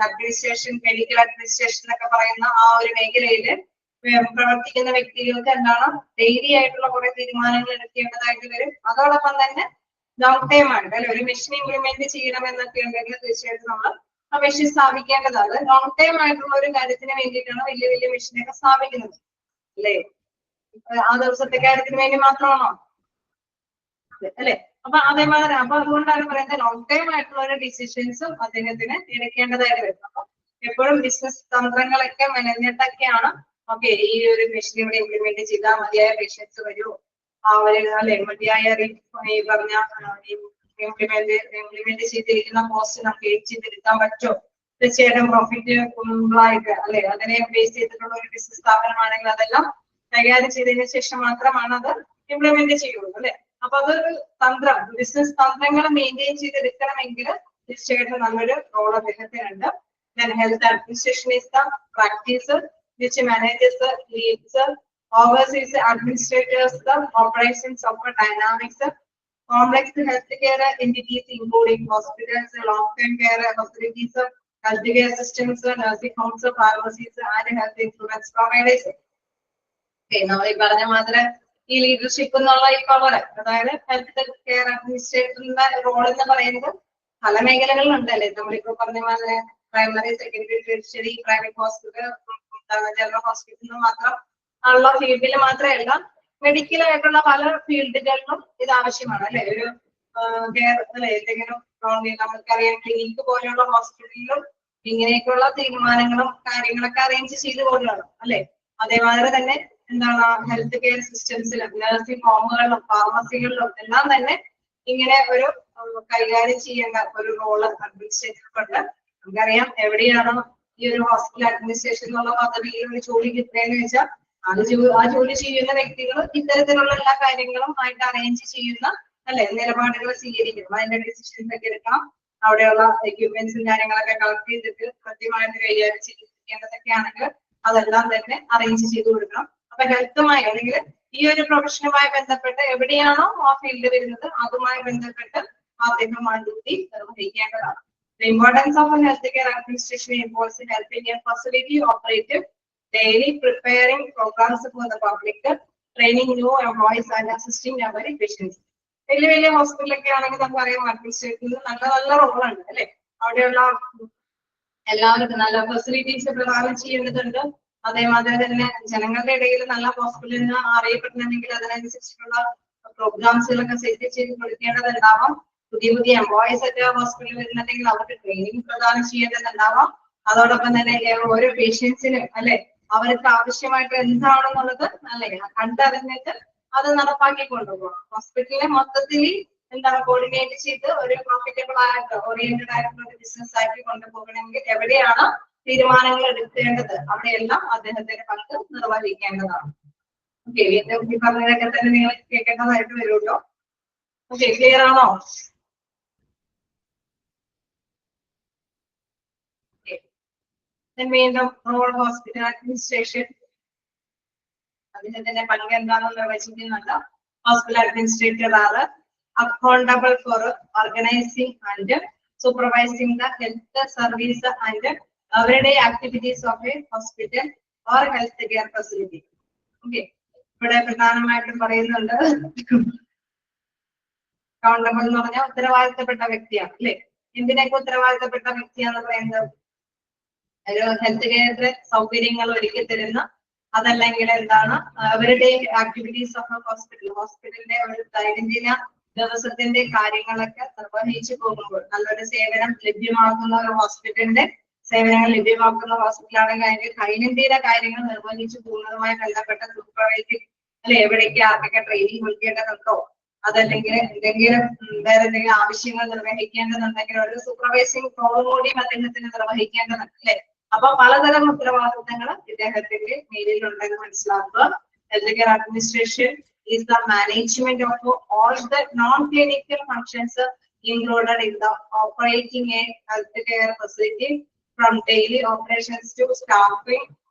അഡ്മിനിസ്ട്രേഷൻ, മെഡിക്കൽ അഡ്മിനിസ്ട്രേഷൻ എന്നൊക്കെ പറയുന്ന ആ ഒരു മേഖലയിൽ പ്രവർത്തിക്കുന്ന വ്യക്തികൾക്ക് എന്താണ് ഡെയിലി ആയിട്ടുള്ള കുറെ തീരുമാനങ്ങൾ എടുക്കേണ്ടതായിട്ട് വരും. അതോടൊപ്പം തന്നെ ലോങ് ടൈം ആയിട്ട് അല്ലെ, ഒരു മെഷീൻ ഇംപ്ലിമെന്റ് ചെയ്യണം എന്നൊക്കെ ഉണ്ടെങ്കിൽ തീർച്ചയായിട്ടും നമ്മൾ ആ മെഷീൻ സ്ഥാപിക്കേണ്ടതാണ്. ലോങ് ടൈം ആയിട്ടുള്ള ഒരു കാര്യത്തിന് വേണ്ടിയിട്ടാണ് വലിയ വലിയ മെഷീനൊക്കെ സ്ഥാപിക്കുന്നത് അല്ലേ. ആ ദിവസത്തെ കാര്യത്തിന് വേണ്ടി മാത്രമാണോ അല്ലെ. അപ്പൊ അതേമാതിരി അപ്പൊ അതുകൊണ്ടാണ് പറയുന്നത് ലോങ് ടൈം ആയിട്ടുള്ള ഒരു ഡിസിഷൻസും അദ്ദേഹത്തിന് എടുക്കേണ്ടതായിട്ട് വരും. അപ്പൊ എപ്പോഴും ബിസിനസ് തന്ത്രങ്ങളൊക്കെ മെനഞ്ഞിട്ടൊക്കെയാണ് ഓക്കെ ഈ ഒരു മെഷീൻ ഇവിടെ ഇംപ്ലിമെന്റ് ചെയ്താൽ മതിയായ പേഷ്യൻസ് വരുമോ, അവര് അല്ലെ മതിയായ ഈ പറഞ്ഞ ഇംപ്ലിമെന്റ് ചെയ്തിരിക്കുന്ന കോസ്റ്റ് നമുക്ക് എയിം ചെയ്തെടുക്കാൻ പറ്റുമോ, തീർച്ചയായിട്ടും പ്രോഫിറ്റ് ആയിട്ട് അല്ലെ അതിനെ ബേസ് ചെയ്തിട്ടുള്ള ഒരു ബിസിനസ് സ്ഥാപനമാണെങ്കിൽ അതെല്ലാം കൈകാര്യം ചെയ്തതിനു ശേഷം മാത്രമാണ് അത് ഇംപ്ലിമെന്റ് ചെയ്യുള്ളൂ അല്ലെ. അപ്പൊ അതൊരു തന്ത്രം, ബിസിനസ് തന്ത്രങ്ങൾ മെയിൻറ്റെയിൻ ചെയ്തെടുക്കണമെങ്കിൽ തീർച്ചയായിട്ടും നല്ലൊരു റോൾ അദ്ദേഹത്തിനുണ്ട്. Health administration is the practice which manages, leads, oversees, administrators the operations of dynamics complex healthcare entities including hospitals, long-term care facilities, healthcare systems, nursing homes, pharmacies and health insurance providers. നമ്മൾ ഈ പറഞ്ഞ മാത്രം ഈ leadership എന്നുള്ള ഈ power, അതായത് health care അഡ്മിനിസ്ട്രേറ്ററിന്റെ role എന്ന് പറയുന്നത് പല മേഖലകളിലുണ്ട് അല്ലെ. നമ്മളിപ്പോ പറഞ്ഞ മാതിരി primary, secondary, tertiary, private hospital, general ഹോസ്പിറ്റലിൽ മാത്രം ഉള്ള ഫീൽഡിൽ മാത്രമല്ല മെഡിക്കൽ ആയിട്ടുള്ള പല ഫീൽഡുകളിലും ഇത് ആവശ്യമാണ് അല്ലെ. ഒരു കെയർ അല്ലെ എന്തെങ്കിലും നമുക്കറിയാം ക്ലിനിക്ക് പോലെയുള്ള ഹോസ്പിറ്റലിലും ഇങ്ങനെയൊക്കെയുള്ള തീരുമാനങ്ങളും കാര്യങ്ങളൊക്കെ അറേഞ്ച് ചെയ്ത് കൊണ്ടുവരണം അല്ലെ. അതേമാതിരി തന്നെ എന്താണ് ഹെൽത്ത് കെയർ സിസ്റ്റംസിലും നഴ്സിംഗ് ഹോമുകളിലും ഫാർമസികളിലും എല്ലാം തന്നെ ഇങ്ങനെ ഒരു കൈകാര്യം ചെയ്യേണ്ട ഒരു റോള് അഡ്മിനിസ്ട്രേറ്റർക്കുണ്ട്. നമുക്കറിയാം എവിടെയാണോ ഈ ഒരു ഹോസ്പിറ്റൽ അഡ്മിനിസ്ട്രേഷൻ എന്നുള്ള പദവിയിൽ ഒരു ജോലി കിട്ടുകയെന്ന് വെച്ചാൽ ആ ജോലി ചെയ്യുന്ന വ്യക്തികൾ ഇത്തരത്തിലുള്ള എല്ലാ കാര്യങ്ങളും ആയിട്ട് അറേഞ്ച് ചെയ്യുന്ന അല്ലെ നിലപാടുകൾ സ്വീകരിക്കണം, അതിന്റെ ഡിസിഷൻസ് ഒക്കെ എടുക്കണം, അവിടെയുള്ള എക്യുപ്മെന്റ്സും കാര്യങ്ങളൊക്കെ കളക്ട് ചെയ്തിട്ട് കൃത്യമായിട്ട് കൈകാര്യം ചെയ്യേണ്ടതൊക്കെ ആണെങ്കിൽ അതെല്ലാം തന്നെ അറേഞ്ച് ചെയ്ത് കൊടുക്കണം. അപ്പൊ ഹെൽത്തുമായി അല്ലെങ്കിൽ ഈ ഒരു പ്രൊഫഷനുമായി ബന്ധപ്പെട്ട് എവിടെയാണോ ആ ഫീൽഡ് വരുന്നത് അതുമായി ബന്ധപ്പെട്ട് അദ്ദേഹം ആ duty നിർവഹിക്കേണ്ടതാണ്. The importance of a healthcare administration involves in helping a facility operative daily preparing programs for the public, training new employees and assisting our patients. വലിയ വലിയ ഹോസ്പിറ്റലൊക്കെ ആണെങ്കിൽ നമുക്ക് അറിയാം അഡ്മിനിസ്ട്രേറ്റീവ് നല്ല നല്ല റോളാണ് അല്ലെ. അവിടെയുള്ള എല്ലാവർക്കും നല്ല ഫെസിലിറ്റീസ് പ്രദാനം ചെയ്യേണ്ടതുണ്ട്. അതേമാതിരി തന്നെ ജനങ്ങളുടെ ഇടയിൽ നല്ല ഹോസ്പിറ്റലിന് അറിയപ്പെടണമെങ്കിൽ അതിനനുസരിച്ചിട്ടുള്ള പ്രോഗ്രാംസുകളൊക്കെ സെറ്റ് ചെയ്ത് കൊടുക്കേണ്ടതുണ്ടാവാം. പുതിയ പുതിയ എംപ്ലോയീസ് ഒക്കെ ഹോസ്പിറ്റലിൽ വരുന്നുണ്ടെങ്കിൽ അവർക്ക് ട്രെയിനിങ് പ്രദാനം ചെയ്യേണ്ടതുണ്ടാവാം. അതോടൊപ്പം തന്നെ ഓരോ പേഷ്യൻസിനും അല്ലെ അവർക്ക് ആവശ്യമായിട്ട് എന്താണെന്നുള്ളത് അല്ലെ കണ്ടറിഞ്ഞിട്ട് അത് നടപ്പാക്കി കൊണ്ടുപോകണം. ഹോസ്പിറ്റലിനെ മൊത്തത്തിൽ എന്താണ് കോർഡിനേറ്റ് ചെയ്ത് ഒരു പ്രോഫിറ്റബിൾ ആയിട്ട് ഓറിയന്റഡ് ആയിട്ടുള്ള ഒരു ബിസിനസ് ആയിട്ട് കൊണ്ടുപോകണമെങ്കിൽ എവിടെയാണ് തീരുമാനങ്ങൾ എടുക്കേണ്ടത് അവിടെയെല്ലാം അദ്ദേഹത്തിന്റെ പങ്ക് നിർവഹിക്കേണ്ടതാണ്. ഓക്കെ, ഈ പറഞ്ഞതൊക്കെ തന്നെ നിങ്ങൾ കേൾക്കേണ്ടതായിട്ട് വരുമല്ലോ. ഓക്കെ, ക്ലിയർ ആണോ? വീണ്ടും റോൾ ഹോസ്പിറ്റൽ അഡ്മിനിസ്ട്രേഷൻ അദ്ദേഹത്തിന്റെ പങ്ക് എന്താണെന്ന് നിർവചിക്കുന്നുണ്ട്. ഹോസ്പിറ്റൽ അഡ്മിനിസ്ട്രേറ്റർ ആണ് accountable for organizing and supervising the health service and everyday activities of a hospital or health care facility. Okay, ഇവിടെ പ്രധാനമായിട്ടും പറയുന്നുണ്ട് അക്കൗണ്ടബിൾ എന്ന് പറഞ്ഞാൽ ഉത്തരവാദിത്തപ്പെട്ട വ്യക്തിയാണ് അല്ലെ. എന്തിനൊക്കെ ഉത്തരവാദിത്തപ്പെട്ട വ്യക്തിയാണെന്ന് പറയുന്നത് ഒരു ഹെൽത്ത് കെയറിന്റെ സൗകര്യങ്ങൾ ഒരുക്കി തരുന്ന, അതല്ലെങ്കിൽ എന്താണ് അവരുടെ ആക്ടിവിറ്റീസ് ഓഫ് ഹോസ്പിറ്റലിന്റെ ഒരു ദൈനംദിന ദിവസത്തിന്റെ കാര്യങ്ങളൊക്കെ നിർവഹിച്ചു പോകുമ്പോൾ നല്ലൊരു സേവനം ലഭ്യമാക്കുന്ന ഒരു ഹോസ്പിറ്റലിന്റെ സേവനങ്ങൾ ലഭ്യമാക്കുന്ന ഹോസ്പിറ്റലാണെങ്കിൽ അതിന്റെ ദൈനംദിന കാര്യങ്ങൾ നിർവഹിച്ചു പോകുന്നതുമായി ബന്ധപ്പെട്ട സൂപ്പർവൈസിംഗ് അല്ലെ, എവിടേക്ക് ആർക്കൊക്കെ ട്രെയിനിങ് കൊടുക്കേണ്ടതുണ്ടോ, അതല്ലെങ്കിൽ എന്തെങ്കിലും വേറെ എന്തെങ്കിലും ആവശ്യങ്ങൾ നിർവഹിക്കേണ്ടതുണ്ടെങ്കിൽ ഒരു സൂപ്പർവൈസിംഗ് റോൾ കൂടിയും അദ്ദേഹത്തിന് നിർവഹിക്കേണ്ടതുണ്ട് അല്ലെ. അപ്പൊ പലതരം ഉത്തരവാദിത്തങ്ങൾ ഇദ്ദേഹത്തിന്റെ മേലിലുണ്ടെന്ന് മനസ്സിലാക്കുക. Health care administration is the management of all the non-clinical functions included in the operating a healthcare facility, from daily operations to staffing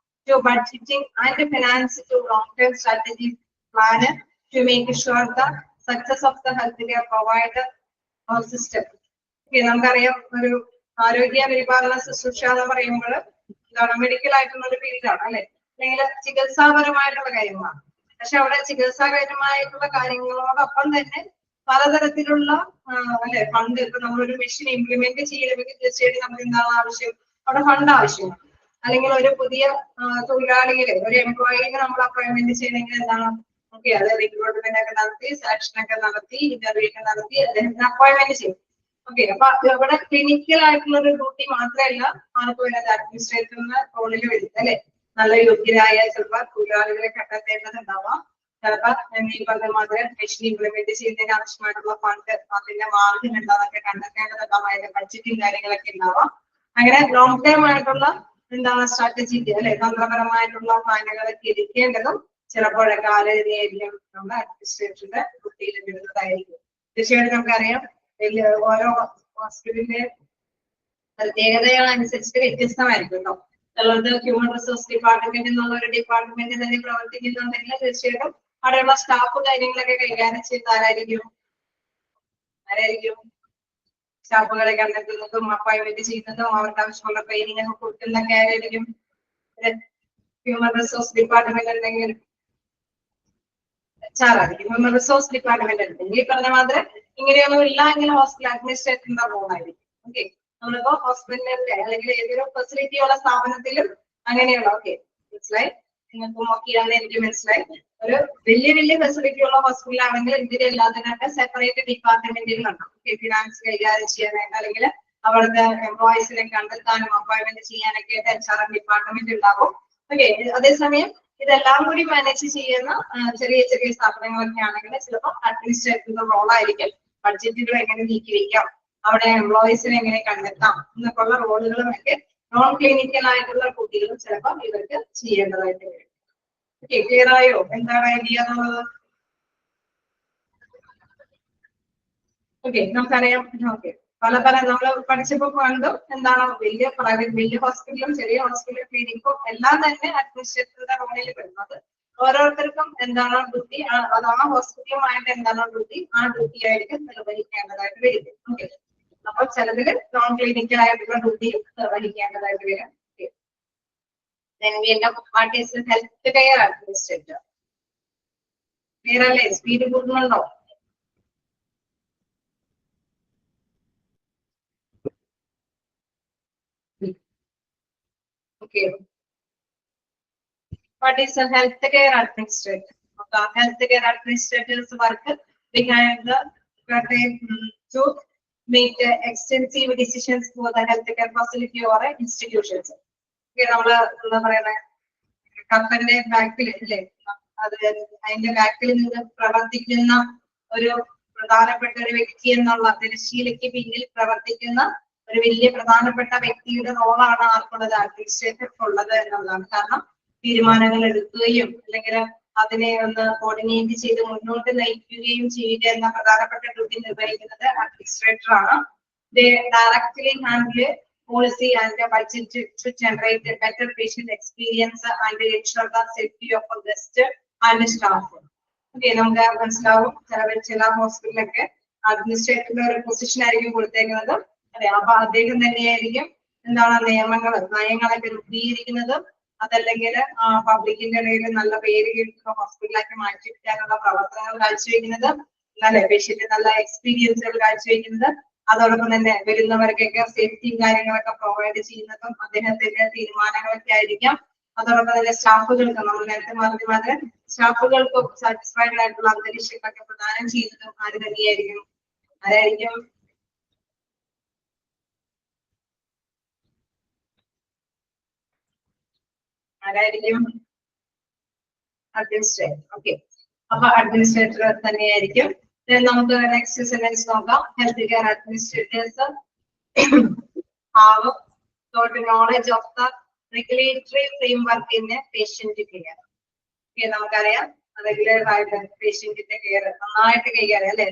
to budgeting and finance to long-term strategy plan to make sure the success of the healthcare provider or system. നമുക്കറിയാം ഒരു ആരോഗ്യ പരിപാലന ശുശ്രൂഷ എന്ന് പറയുമ്പോൾ എന്താണ് medical ആയിട്ടുള്ള ഒരു ഫീൽഡാണ് അല്ലെ, അല്ലെങ്കിൽ ചികിത്സാപരമായിട്ടുള്ള കാര്യങ്ങളാണ്. പക്ഷെ അവിടെ ചികിത്സാപരമായിട്ടുള്ള കാര്യങ്ങളോടൊപ്പം തന്നെ പലതരത്തിലുള്ള അല്ലെ ഫണ്ട്, ഇപ്പൊ നമ്മളൊരു മെഷീൻ ഇംപ്ലിമെന്റ് ചെയ്യണമെങ്കിൽ തീർച്ചയായിട്ടും നമുക്ക് എന്താണ് ആവശ്യം, അവിടെ ഫണ്ട് ആവശ്യമാണ്. അല്ലെങ്കിൽ ഒരു പുതിയ തൊഴിലാളികളെ ഒരു എംപ്ലോയിനെ നമ്മൾ അപ്പോയിന്റ്മെന്റ് ചെയ്യണമെങ്കിൽ എന്താണ് ഓക്കെ, അത് റിക്രൂട്ട്മെന്റ് ഒക്കെ നടത്തി സെലക്ഷൻ ഒക്കെ നടത്തി ഇന്റർവ്യൂ ഒക്കെ നടത്തി അദ്ദേഹത്തിന് അപ്പോയിന്റ്മെന്റ് ചെയ്യും. ഓക്കെ, അപ്പൊ ഇവിടെ ക്ലിനിക്കൽ ആയിട്ടുള്ള ഒരു ഡ്യൂട്ടി മാത്രമല്ല ആർക്ക് വരുന്നത് അഡ്മിനിസ്ട്രേറ്ററിന്റെ റോളിൽ വരുന്നത് അല്ലെ. നല്ല യോഗ്യരായ ചിലപ്പോൾ തൊഴിലാളികളെ കണ്ടെത്തേണ്ടതുണ്ടാവാം. ചിലപ്പോൾ ഈ പറഞ്ഞ മാതിരി മെഷീൻ ഇംപ്ലിമെന്റ് ചെയ്യുന്നതിന് ആവശ്യമായിട്ടുള്ള ഫണ്ട് അതിന്റെ മാർഗം എന്താണെന്നൊക്കെ കണ്ടെത്തേണ്ടതുണ്ടാവാം. അതിന്റെ ബഡ്ജറ്റും കാര്യങ്ങളൊക്കെ ഉണ്ടാവാം. അങ്ങനെ ലോങ് ടേം ആയിട്ടുള്ള എന്താണ് സ്ട്രാറ്റജിക്ക് അല്ലെ തന്ത്രപരമായിട്ടുള്ള പ്ലാനുകളൊക്കെ ഇരിക്കേണ്ടതും ചിലപ്പോഴൊക്കെ ആലോചനയായിരിക്കും നമ്മുടെ അഡ്മിനിസ്ട്രേറ്ററിന്റെ ഡ്യൂട്ടിയിൽ വരുന്നതായിരിക്കും. തീർച്ചയായിട്ടും നമുക്കറിയാം ഓരോ ഹോസ്പിറ്റലിന്റെ പ്രത്യേകതകൾ അനുസരിച്ച് വ്യത്യസ്തമായിരിക്കും കേട്ടോ. ചിലത് ഹ്യൂമൻ റിസോഴ്സ് ഡിപ്പാർട്ട്മെന്റ് എന്നുള്ള ഒരു ഡിപ്പാർട്ട്മെന്റ് തന്നെ പ്രവർത്തിക്കുന്നുണ്ടെങ്കിൽ തീർച്ചയായിട്ടും അവിടെയുള്ള സ്റ്റാഫ് കാര്യങ്ങളൊക്കെ കൈകാര്യം ചെയ്ത് ആരായിരിക്കും സ്റ്റാഫുകളെ കണ്ടെത്തുന്നതും അപ്പോയിന്റ്മെന്റ് ചെയ്യുന്നതും അവർക്ക് ആവശ്യമുള്ള ട്രെയിനിങ് ഒക്കെ കൊടുക്കുന്നതൊക്കെ ആരായിരിക്കും? ഹ്യൂമൻ റിസോഴ്സ് ഡിപ്പാർട്ട്മെന്റ് ഉണ്ടെങ്കിൽ ചാറായിരിക്കും. ഹ്യൂമൻ റിസോഴ്സ് ഡിപ്പാർട്ട്മെന്റ് ഉണ്ടെങ്കിൽ ഈ പറഞ്ഞ മാതിരി ഇങ്ങനെയൊന്നും ഇല്ല എങ്കിൽ ഹോസ്പിറ്റൽ അഡ്മിനിസ്ട്രേറ്ററിന്റെ റോളായിരിക്കും. ഓക്കെ, നമ്മളിപ്പോ ഹോസ്പിറ്റലിന്റെ അല്ലെങ്കിൽ ഏതൊരു ഫെസിലിറ്റി ഉള്ള സ്ഥാപനത്തിലും അങ്ങനെയുള്ള ഓക്കെ മനസ്സിലായി, നിങ്ങൾക്ക് നോക്കിയാന്ന് എനിക്ക് മനസ്സിലായി. ഒരു വലിയ വലിയ ഫെസിലിറ്റി ഉള്ള ഹോസ്പിറ്റലാണെങ്കിൽ ഇതിലെല്ലാത്തിനൊക്കെ സെപ്പറേറ്റ് ഡിപ്പാർട്ട്മെന്റുകളുണ്ട്. ഫിനാൻസ് കൈകാര്യം ചെയ്യാനായിട്ട് അല്ലെങ്കിൽ അവിടുത്തെ എംപ്ലോയീസിനെ കണ്ടെത്താനും അപ്പോയിന്റ്മെന്റ് ചെയ്യാനൊക്കെ HR ഡിപ്പാർട്ട്മെന്റ് ഉണ്ടാവും. ഓക്കെ, അതേസമയം ഇതെല്ലാം കൂടി മാനേജ് ചെയ്യുന്ന ചെറിയ ചെറിയ സ്ഥാപനങ്ങളൊക്കെ ആണെങ്കിൽ ചിലപ്പോൾ അഡ്മിനിസ്ട്രേറ്റീവ് റോളായിരിക്കും. ബഡ്ജറ്റുകൾ എങ്ങനെ നീക്കി വയ്ക്കാം, അവിടെ എംപ്ലോയീസിനെ എങ്ങനെ കണ്ടെത്താം എന്നൊക്കെയുള്ള റോളുകളും ഒക്കെ നോൺ ക്ലിനിക്കൽ ആയിട്ടുള്ള കുട്ടികളും ചിലപ്പോൾ ഇവർക്ക് ചെയ്യേണ്ടതായിട്ട് വരും. ഓക്കെ, ക്ലിയർ ആയോ എന്താണ് ഐഡിയ എന്നുള്ളത്? ഓക്കെ, നമുക്കറിയാം. ഓക്കെ, പല നമ്മൾ പഠിച്ചപ്പോ കണ്ടും എന്താണ് വലിയ പ്രൈവറ്റ് വലിയ ഹോസ്പിറ്റലും ചെറിയ ഹോസ്പിറ്റലും ക്ലിനിക്കും എല്ലാം തന്നെ അഡ്മിനിസ്ട്രേറ്ററുടെ റോളിൽ വരുന്നത്. ഓരോരുത്തർക്കും എന്താണ് ഡ്യൂട്ടി, അത് ആ ഹോസ്പിറ്റലുമായിട്ട് എന്താണ് ഡ്യൂട്ടി, ആ ഡ്യൂട്ടി ആയിരിക്കും നിർവഹിക്കേണ്ടതായിട്ട് വരും. ഓക്കെ, അപ്പൊ അപ്പൊ ചിലതിൽ നോൺ ക്ലിനിക്കൽ ആയിട്ടുള്ള ഡ്യൂട്ടിയും നിർവഹിക്കേണ്ടതായിട്ട് വരും. Then we end up what is healthcare administrator. Clear അല്ലേ? Speed കൂടുന്നുണ്ടോ? Okay. What is a healthcare administrator? Healthcare administrator's work behind the to make extensive decisions for the healthcare facility or institutions. നമ്മള് എന്താ പറയുന്നത്, കപ്പലിന്റെ ബാക്കിൽ അല്ലേ, അത് അതിന്റെ ബാക്കിൽ നിന്ന് പ്രവർത്തിക്കുന്ന ഒരു പ്രധാനപ്പെട്ട ഒരു വ്യക്തി എന്നുള്ള തിരശ്ശീലയ്ക്ക് പിന്നിൽ പ്രവർത്തിക്കുന്ന ഒരു വലിയ പ്രധാനപ്പെട്ട വ്യക്തിയുടെ റോളാണ് ആർക്കുള്ളത്, അഡ്മിനിസ്ട്രേറ്റർക്ക് ഉള്ളത് എന്നുള്ളതാണ്. കാരണം തീരുമാനങ്ങൾ എടുക്കുകയും അല്ലെങ്കിൽ അതിനെ ഒന്ന് കോർഡിനേറ്റ് ചെയ്ത് മുന്നോട്ട് നയിക്കുകയും ചെയ്യുക എന്ന പ്രധാനപ്പെട്ട ഡ്യൂട്ടി നിർവഹിക്കുന്നത് അഡ്മിനിസ്ട്രേറ്റർ ആണ്. Directly handle policy and the budget to generate a better patient experience and ensure the safety of the guest and staff. Okay, നമുക്ക് മനസ്സിലാവും ചില ഹോസ്പിറ്റലൊക്കെ അഡ്മിനിസ്ട്രേറ്ററിന്റെ ഒരു പൊസിഷൻ ആയിരിക്കും കൊടുത്തേക്കുന്നത് അല്ലെ. അപ്പൊ അദ്ദേഹം തന്നെയായിരിക്കും എന്താണ് നയങ്ങളൊക്കെ രൂപീകരിക്കുന്നത്. അതല്ലെങ്കിൽ പബ്ലിക്കിന്റെ ഇടയിൽ നല്ല പേര് കിട്ടുന്ന ഹോസ്പിറ്റലാക്കി മാറ്റിവെക്കാനുള്ള പ്രവർത്തനങ്ങൾ കാഴ്ചവെക്കുന്നത്, അല്ലെ പേഷ്യന്റ് നല്ല എക്സ്പീരിയൻസുകൾ കാഴ്ചവെക്കുന്നത്. അതോടൊപ്പം തന്നെ വരുന്നവർക്കൊക്കെ സേഫ്റ്റിയും കാര്യങ്ങളൊക്കെ പ്രൊവൈഡ് ചെയ്യുന്നതും അദ്ദേഹത്തിന്റെ തീരുമാനങ്ങളൊക്കെ ആയിരിക്കാം. അതോടൊപ്പം തന്നെ സ്റ്റാഫുകൾക്ക് നമ്മൾ നേരത്തെ പറഞ്ഞ സ്റ്റാഫുകൾക്കും സാറ്റിസ്ഫൈഡ് ആയിട്ടുള്ള അന്തരീക്ഷങ്ങളൊക്കെ പ്രദാനം ചെയ്യുന്നതും ആര് തന്നെയായിരിക്കും? ആരായിരിക്കും? അഡ്മിനിസ്ട്രേറ്റർ. ഓക്കെ, അപ്പൊ അഡ്മിനിസ്ട്രേറ്റർ തന്നെയായിരിക്കും. നമുക്ക് നെക്സ്റ്റ് സെന്റൻസ് നോക്കാം. Health care administrators have got knowledge of the regulatory framework in patient care. Okay, നമുക്കറിയാം റെഗുലർ ആയിട്ട് പേഷ്യന്റിന്റെ കെയർ നന്നായിട്ട് കൈകാര്യം അല്ലെ,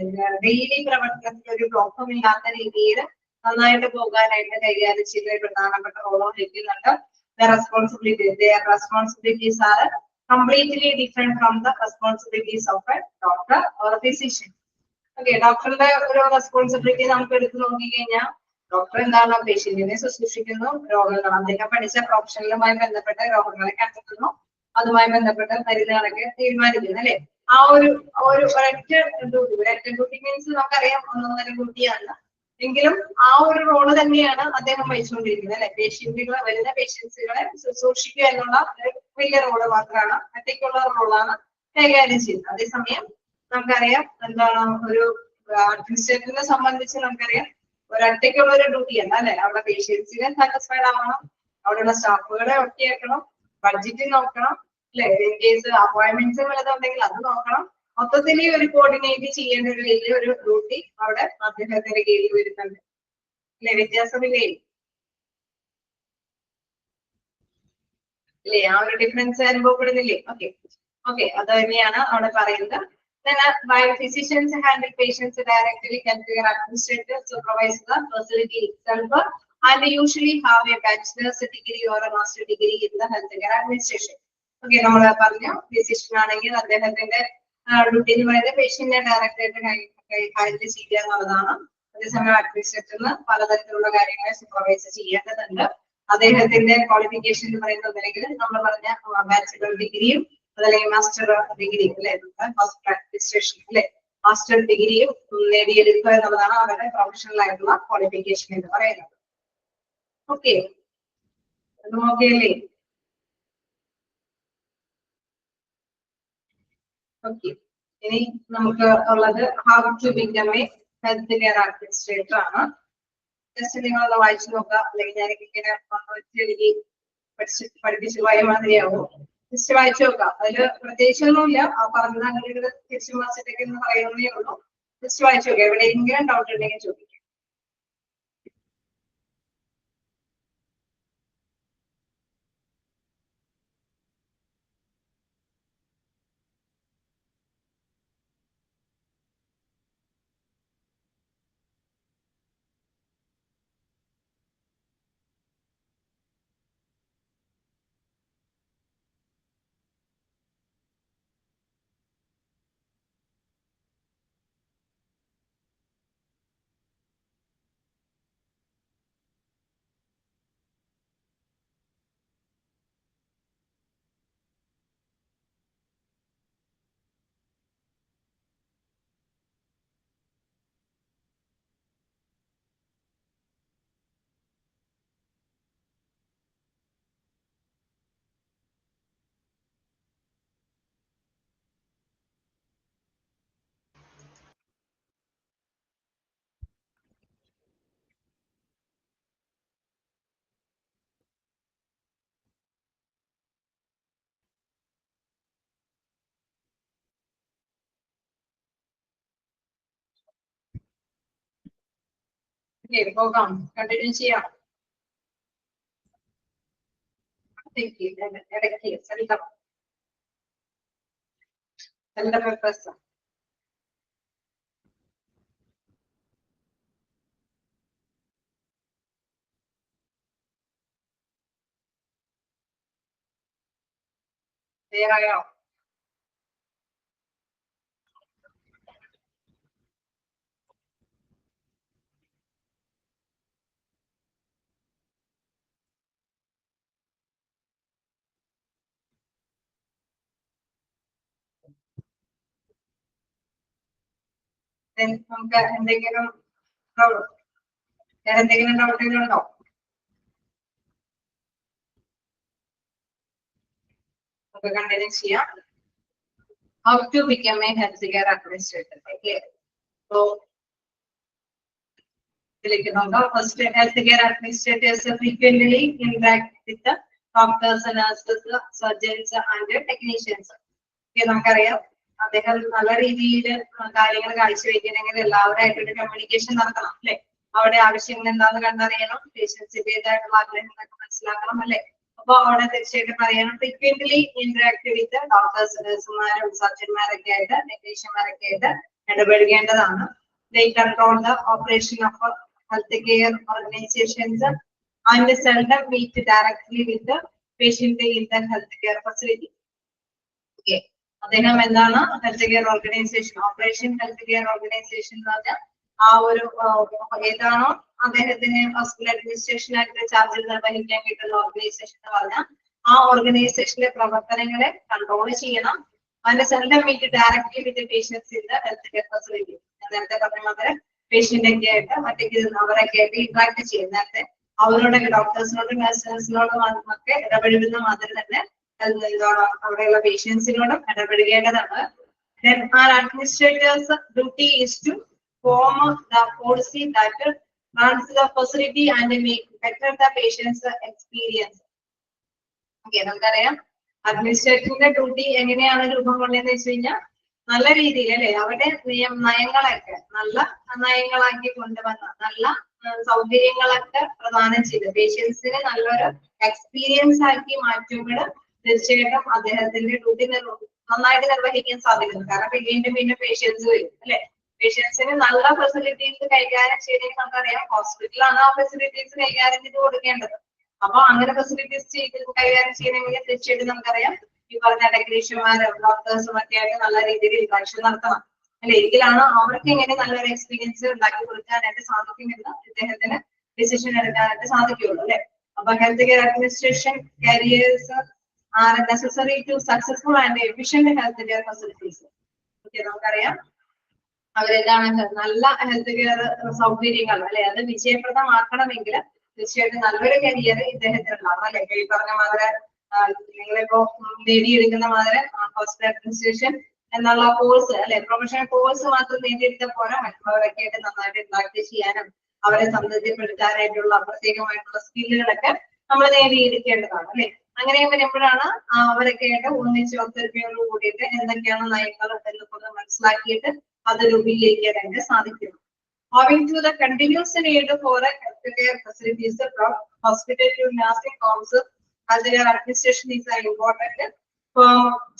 ഡെയിലി പ്രവർത്തനത്തിൽ ഒരു ബ്ലോക്കും ഇല്ലാത്ത രീതിയിൽ നന്നായിട്ട് പോകാനായിട്ട് കൈകാര്യം ചെയ്ത പ്രധാനപ്പെട്ട റോളോ വഹിക്കുന്നുണ്ട്. The responsibilities, their responsibilities are completely different from the responsibilities of a doctor or a physician. Okay, ഡോക്ടറുടെ ഒരു റെസ്പോൺസിബിലിറ്റി നമുക്ക് എടുത്ത് നോക്കിക്കഴിഞ്ഞാൽ ഡോക്ടർ എന്താണ് പേഷ്യന്റിനെ ശുശ്രൂഷിക്കുന്നു, രോഗങ്ങൾ അദ്ദേഹം പഠിച്ച പ്രൊഫഷണലുമായി ബന്ധപ്പെട്ട രോഗങ്ങളെ കണ്ടെത്തുന്നു, അതുമായി ബന്ധപ്പെട്ട മരുന്നുകളൊക്കെ തീരുമാനിക്കുന്നു അല്ലെ. ആ ഒരു ഒരൊറ്റ ഡ്യൂട്ടി മീൻസ് നമുക്കറിയാം ഒന്നൊന്നര ഡ്യൂട്ടിയാണ്, എങ്കിലും ആ ഒരു റോള് തന്നെയാണ് അദ്ദേഹം വഹിച്ചുകൊണ്ടിരിക്കുന്നത് അല്ലെ. വരുന്ന പേഷ്യൻസുകളെ ശുശ്രൂഷിക്കുക എന്നുള്ള ഒരു വലിയ റോള് മാത്രമാണ്, ഒറ്റയ്ക്കുള്ള റോളാണ് കൈകാര്യം ചെയ്യുന്നത്. അതേസമയം നമുക്കറിയാം എന്താണ് ഒരു അഡ്മിനിസ്ട്രേറ്ററിനെ സംബന്ധിച്ച് നമുക്കറിയാം ഒരൊറ്റയ്ക്കുള്ള ഒരു ഡ്യൂട്ടിയല്ല അല്ലെ. അവിടെ പേഷ്യൻസിനെ സാറ്റിസ്ഫൈഡ് ആവണം, അവിടെയുള്ള സ്റ്റാഫുകളെ ഒക്കെയാക്കണം, ബഡ്ജറ്റ് നോക്കണം അല്ലെ, ഇൻ കേസ് അപ്പോയിന്റ്മെന്റ്സ് വല്ലതുണ്ടെങ്കിൽ അത് നോക്കണം. മൊത്തത്തിൽ ഒരു കോർഡിനേറ്റ് ചെയ്യേണ്ട ഒരു വലിയൊരു ഡ്യൂട്ടി അവിടെ അദ്ദേഹത്തിന്റെ കീഴിൽ വരുന്നുണ്ട് അല്ലെ. വ്യത്യാസമില്ലേ അല്ലേ? ആ ഒരു ഡിഫറൻസ് അനുഭവപ്പെടുന്നില്ലേ? ഓക്കെ ഓക്കെ, അത് തന്നെയാണ് അവിടെ പറയുന്നത്. Then while physicians handle patients directly, healthcare administrators supervise the facility itself and usually have a bachelor's degree or a master's degree in the healthcare administration. Okay, നമ്മൾ പറഞ്ഞു ഫിസിഷ്യൻ ആണെങ്കിൽ അദ്ദേഹത്തിന്റെ duty എന്ന് പറയുന്നത് പേഷ്യന്റിനെ ഡയറക്റ്റ് ആയിട്ട് ഹാൻഡിൽ ചെയ്യുക എന്നുള്ളതാണ്. അതേസമയം അഡ്മിനിസ്ട്രേറ്ററിന് പലതരത്തിലുള്ള കാര്യങ്ങളെ സൂപ്പർവൈസ് ചെയ്യേണ്ടതുണ്ട്. അദ്ദേഹത്തിന്റെ ക്വാളിഫിക്കേഷൻ എന്ന് പറയുന്നത് ഒന്നെങ്കിൽ നമ്മൾ പറഞ്ഞ ബാച്ചിലർ ഡിഗ്രിയും അതല്ലെങ്കിൽ മാസ്റ്റർ ഡിഗ്രി അല്ലെ, അഡ്മിനിസ്ട്രേഷൻ അല്ലെ, മാസ്റ്റർ ഡിഗ്രിയും നേടിയെടുക്കുക എന്നുള്ളതാണ് അവരുടെ പ്രൊഫഷണൽ ആയിട്ടുള്ള ക്വാളിഫിക്കേഷൻ എന്ന് പറയുന്നത്. ഓക്കെ, അത് നോക്കിയല്ലേ? ഓക്കെ, ഇനി നമുക്ക് ഉള്ളത് how to become a health care administrator ആണ്. ജസ്റ്റ് നിങ്ങളൊന്ന് വായിച്ചു നോക്കാം, അല്ലെങ്കിൽ ഞാൻ ഇങ്ങനെ എനിക്ക് പഠിപ്പിച്ചു പോയ മാതിരിയാവും. ജസ്റ്റ് വായിച്ചു നോക്കാം, അതില് പ്രത്യേകിച്ചൊന്നുമില്ല. ആ പറഞ്ഞ അങ്ങനെ തിരിച്ചു മാസത്തേക്ക് എന്ന് പറയുന്നതേ ഉള്ളൂ. ജസ്റ്റ് വായിച്ചു നോക്കാം, എവിടെയെങ്കിലും ഡൗട്ട് ഉണ്ടെങ്കിൽ ചോദിക്കാം. പോകാം, കണ്ടിന്യൂ ചെയ്യാം. ഇടയ്ക്ക് സെന്റർ പേപ്പേഴ്സ് ക്ലിയർ ആയോ? നമുക്ക് എന്തെങ്കിലും വേറെ എന്തെങ്കിലും ഡൗട്ടുകളുണ്ടോ? നമുക്ക് കണ്ടിന്യൂ ചെയ്യാം. How to become a healthcare administrator. Okay. So, first, healthcare administrators frequently interact with the doctors, nurses, surgeons, and technicians. Okay, നമുക്കറിയാം അദ്ദേഹം നല്ല രീതിയിൽ കാര്യങ്ങൾ കാഴ്ചവെക്കണമെങ്കിൽ എല്ലാവരുമായിട്ടൊരു കമ്മ്യൂണിക്കേഷൻ നടത്തണം അല്ലെ. അവിടെ ആവശ്യങ്ങൾ എന്താണെന്ന് കണ്ടറിയണം, പേഷ്യൻസിന്റേതായിട്ടുള്ള ആഗ്രഹങ്ങളൊക്കെ മനസ്സിലാക്കണം അല്ലെ. അപ്പൊ അവിടെ തീർച്ചയായിട്ടും പറയണം ഫ്രീക്വന്റ്ലി ഇന്ററാക്ട് വിത്ത് ഡോക്ടേഴ്സ്, നഴ്സുമാരും സർജന്മാരൊക്കെ ആയിട്ട് ടെക്നീഷ്യന്മാരൊക്കെ ആയിട്ട് ഇടപെടുകേണ്ടതാണ്. They control the operation of healthcare organizations and seldom meet directly with the patient in the healthcare facility. Okay. അദ്ദേഹം എന്താണ് health care organisation, operation health care organisation എന്ന് പറഞ്ഞാൽ ആ ഒരു ഏതാണോ അദ്ദേഹത്തിന് ഹോസ്പിറ്റൽ അഡ്മിനിസ്ട്രേഷൻ ആയിട്ട് ചാർജിൽ നിർവഹിക്കാൻ കിട്ടുന്ന ഓർഗനൈസേഷൻ എന്ന് പറഞ്ഞാൽ ആ ഓർഗനൈസേഷനിലെ പ്രവർത്തനങ്ങളെ കൺട്രോൾ ചെയ്യണം. അതിന്റെ seldom meet directly with patients in the health care facility. നേരത്തെ പറഞ്ഞ മാതിരി പേഷ്യന്റ് ഒക്കെ ആയിട്ട് മറ്റേക്ക് അവരൊക്കെ ആയിട്ട് ഇന്ററാക്ട് ചെയ്യും. നേരത്തെ അവരോടൊക്കെ ഡോക്ടേഴ്സിനോടും നഴ്സസിനോടും ഒക്കെ ഇടപെടുന്ന മാതിരി തന്നെ എന്താണ് അവിടെയുള്ള പേഷ്യൻസിനോടും ഇടപെടുകേണ്ടതാണ്. Then our administrators' duty is to form the policy that runs the facility and make better the patient's experience. Okay, നമുക്കറിയാം അഡ്മിനിസ്ട്രേറ്ററിന്റെ ഡ്യൂട്ടി എങ്ങനെയാണ് രൂപം കൊണ്ടതെന്ന് വെച്ച് കഴിഞ്ഞാൽ നല്ല രീതിയിൽ അല്ലെ അവരുടെ നയങ്ങളൊക്കെ നല്ല നയങ്ങളാക്കി കൊണ്ടുവന്ന നല്ല സൗകര്യങ്ങളൊക്കെ പ്രദാനം ചെയ്ത് പേഷ്യൻസിന് നല്ലൊരു എക്സ്പീരിയൻസ് ആക്കി മാറ്റുമ്പോൾ തീർച്ചയായിട്ടും അദ്ദേഹത്തിന്റെ ഡ്യൂട്ടി നന്നായിട്ട് നിർവഹിക്കാൻ സാധിക്കുന്നു. കാരണം വീണ്ടും പേഷ്യൻസ് വരും അല്ലെ. പേഷ്യൻസിന് നല്ല ഫെസിലിറ്റീസ് കൈകാര്യം ചെയ്തെങ്കിൽ നമുക്കറിയാം ഹോസ്പിറ്റലാണ് ആ ഫെസിലിറ്റീസ് കൈകാര്യം ചെയ്ത് കൊടുക്കേണ്ടത്. അപ്പൊ അങ്ങനെ ഫെസിലിറ്റീസ് കൈകാര്യം ചെയ്യണമെങ്കിൽ തീർച്ചയായിട്ടും നമുക്കറിയാം ഈ പറഞ്ഞ ടെക്നീഷ്യന്മാരും ഡോക്ടേഴ്സും ഒക്കെ ആയിട്ട് നല്ല രീതിയിൽ ഇന്ററാക്ഷൻ നടത്തണം അല്ലെ. എങ്കിലാണ് അവർക്ക് എങ്ങനെ നല്ലൊരു എക്സ്പീരിയൻസ് ഉണ്ടാക്കി കൊടുക്കാനായിട്ട് സാധിക്കുമെന്ന് ഇദ്ദേഹത്തിന് ഡിസിഷൻ എടുക്കാനായിട്ട് സാധിക്കുള്ളൂ അല്ലെ. അപ്പൊ health care administration careers are necessary to successful and efficient healthcare facilities. Okay, നമുക്കറിയാം അവരെല്ലാം നല്ല ഹെൽത്ത് കെയർ സൗകര്യങ്ങൾ അല്ലെ അത് വിജയപ്രദമാക്കണമെങ്കിൽ തീർച്ചയായിട്ടും നല്ലൊരു കരിയർ ഇദ്ദേഹത്തിന് ഉണ്ടാവണം അല്ലെ. ഈ പറഞ്ഞ മാതിരി നിങ്ങളിപ്പോ നേടിയെടുക്കുന്ന മാതിരി ഹോസ്പിറ്റൽ അഡ്മിനിസ്ട്രേഷൻ എന്നുള്ള കോഴ്സ് അല്ലെ പ്രൊഫഷണൽ കോഴ്സ് മാത്രം നേടിയെടുത്താൽ പോരാ, മറ്റുള്ളവരൊക്കെ ആയിട്ട് നന്നായിട്ട് ഇന്ററാക്ട് ചെയ്യാനും അവരെ സംതൃപ്തിപ്പെടുത്താനായിട്ടുള്ള പ്രത്യേകമായിട്ടുള്ള സ്കില്ലുകളൊക്കെ നമ്മൾ നേടിയെടുക്കേണ്ടതാണ് അല്ലെ. അങ്ങനെ വരുമ്പോഴാണ് അവരൊക്കെ ആയിട്ട് ഒന്നിച്ച് ഒത്തൊരുമയോട് കൂടിയിട്ട് എന്തൊക്കെയാണ് നയങ്ങൾ എന്നൊക്കെ മനസ്സിലാക്കിയിട്ട് അത് രൂപീകരിക്കാനായിട്ട് സാധിക്കുന്നു. Owing to the continuous need for healthcare facilities from hospital to nursing homes, healthcare administration is important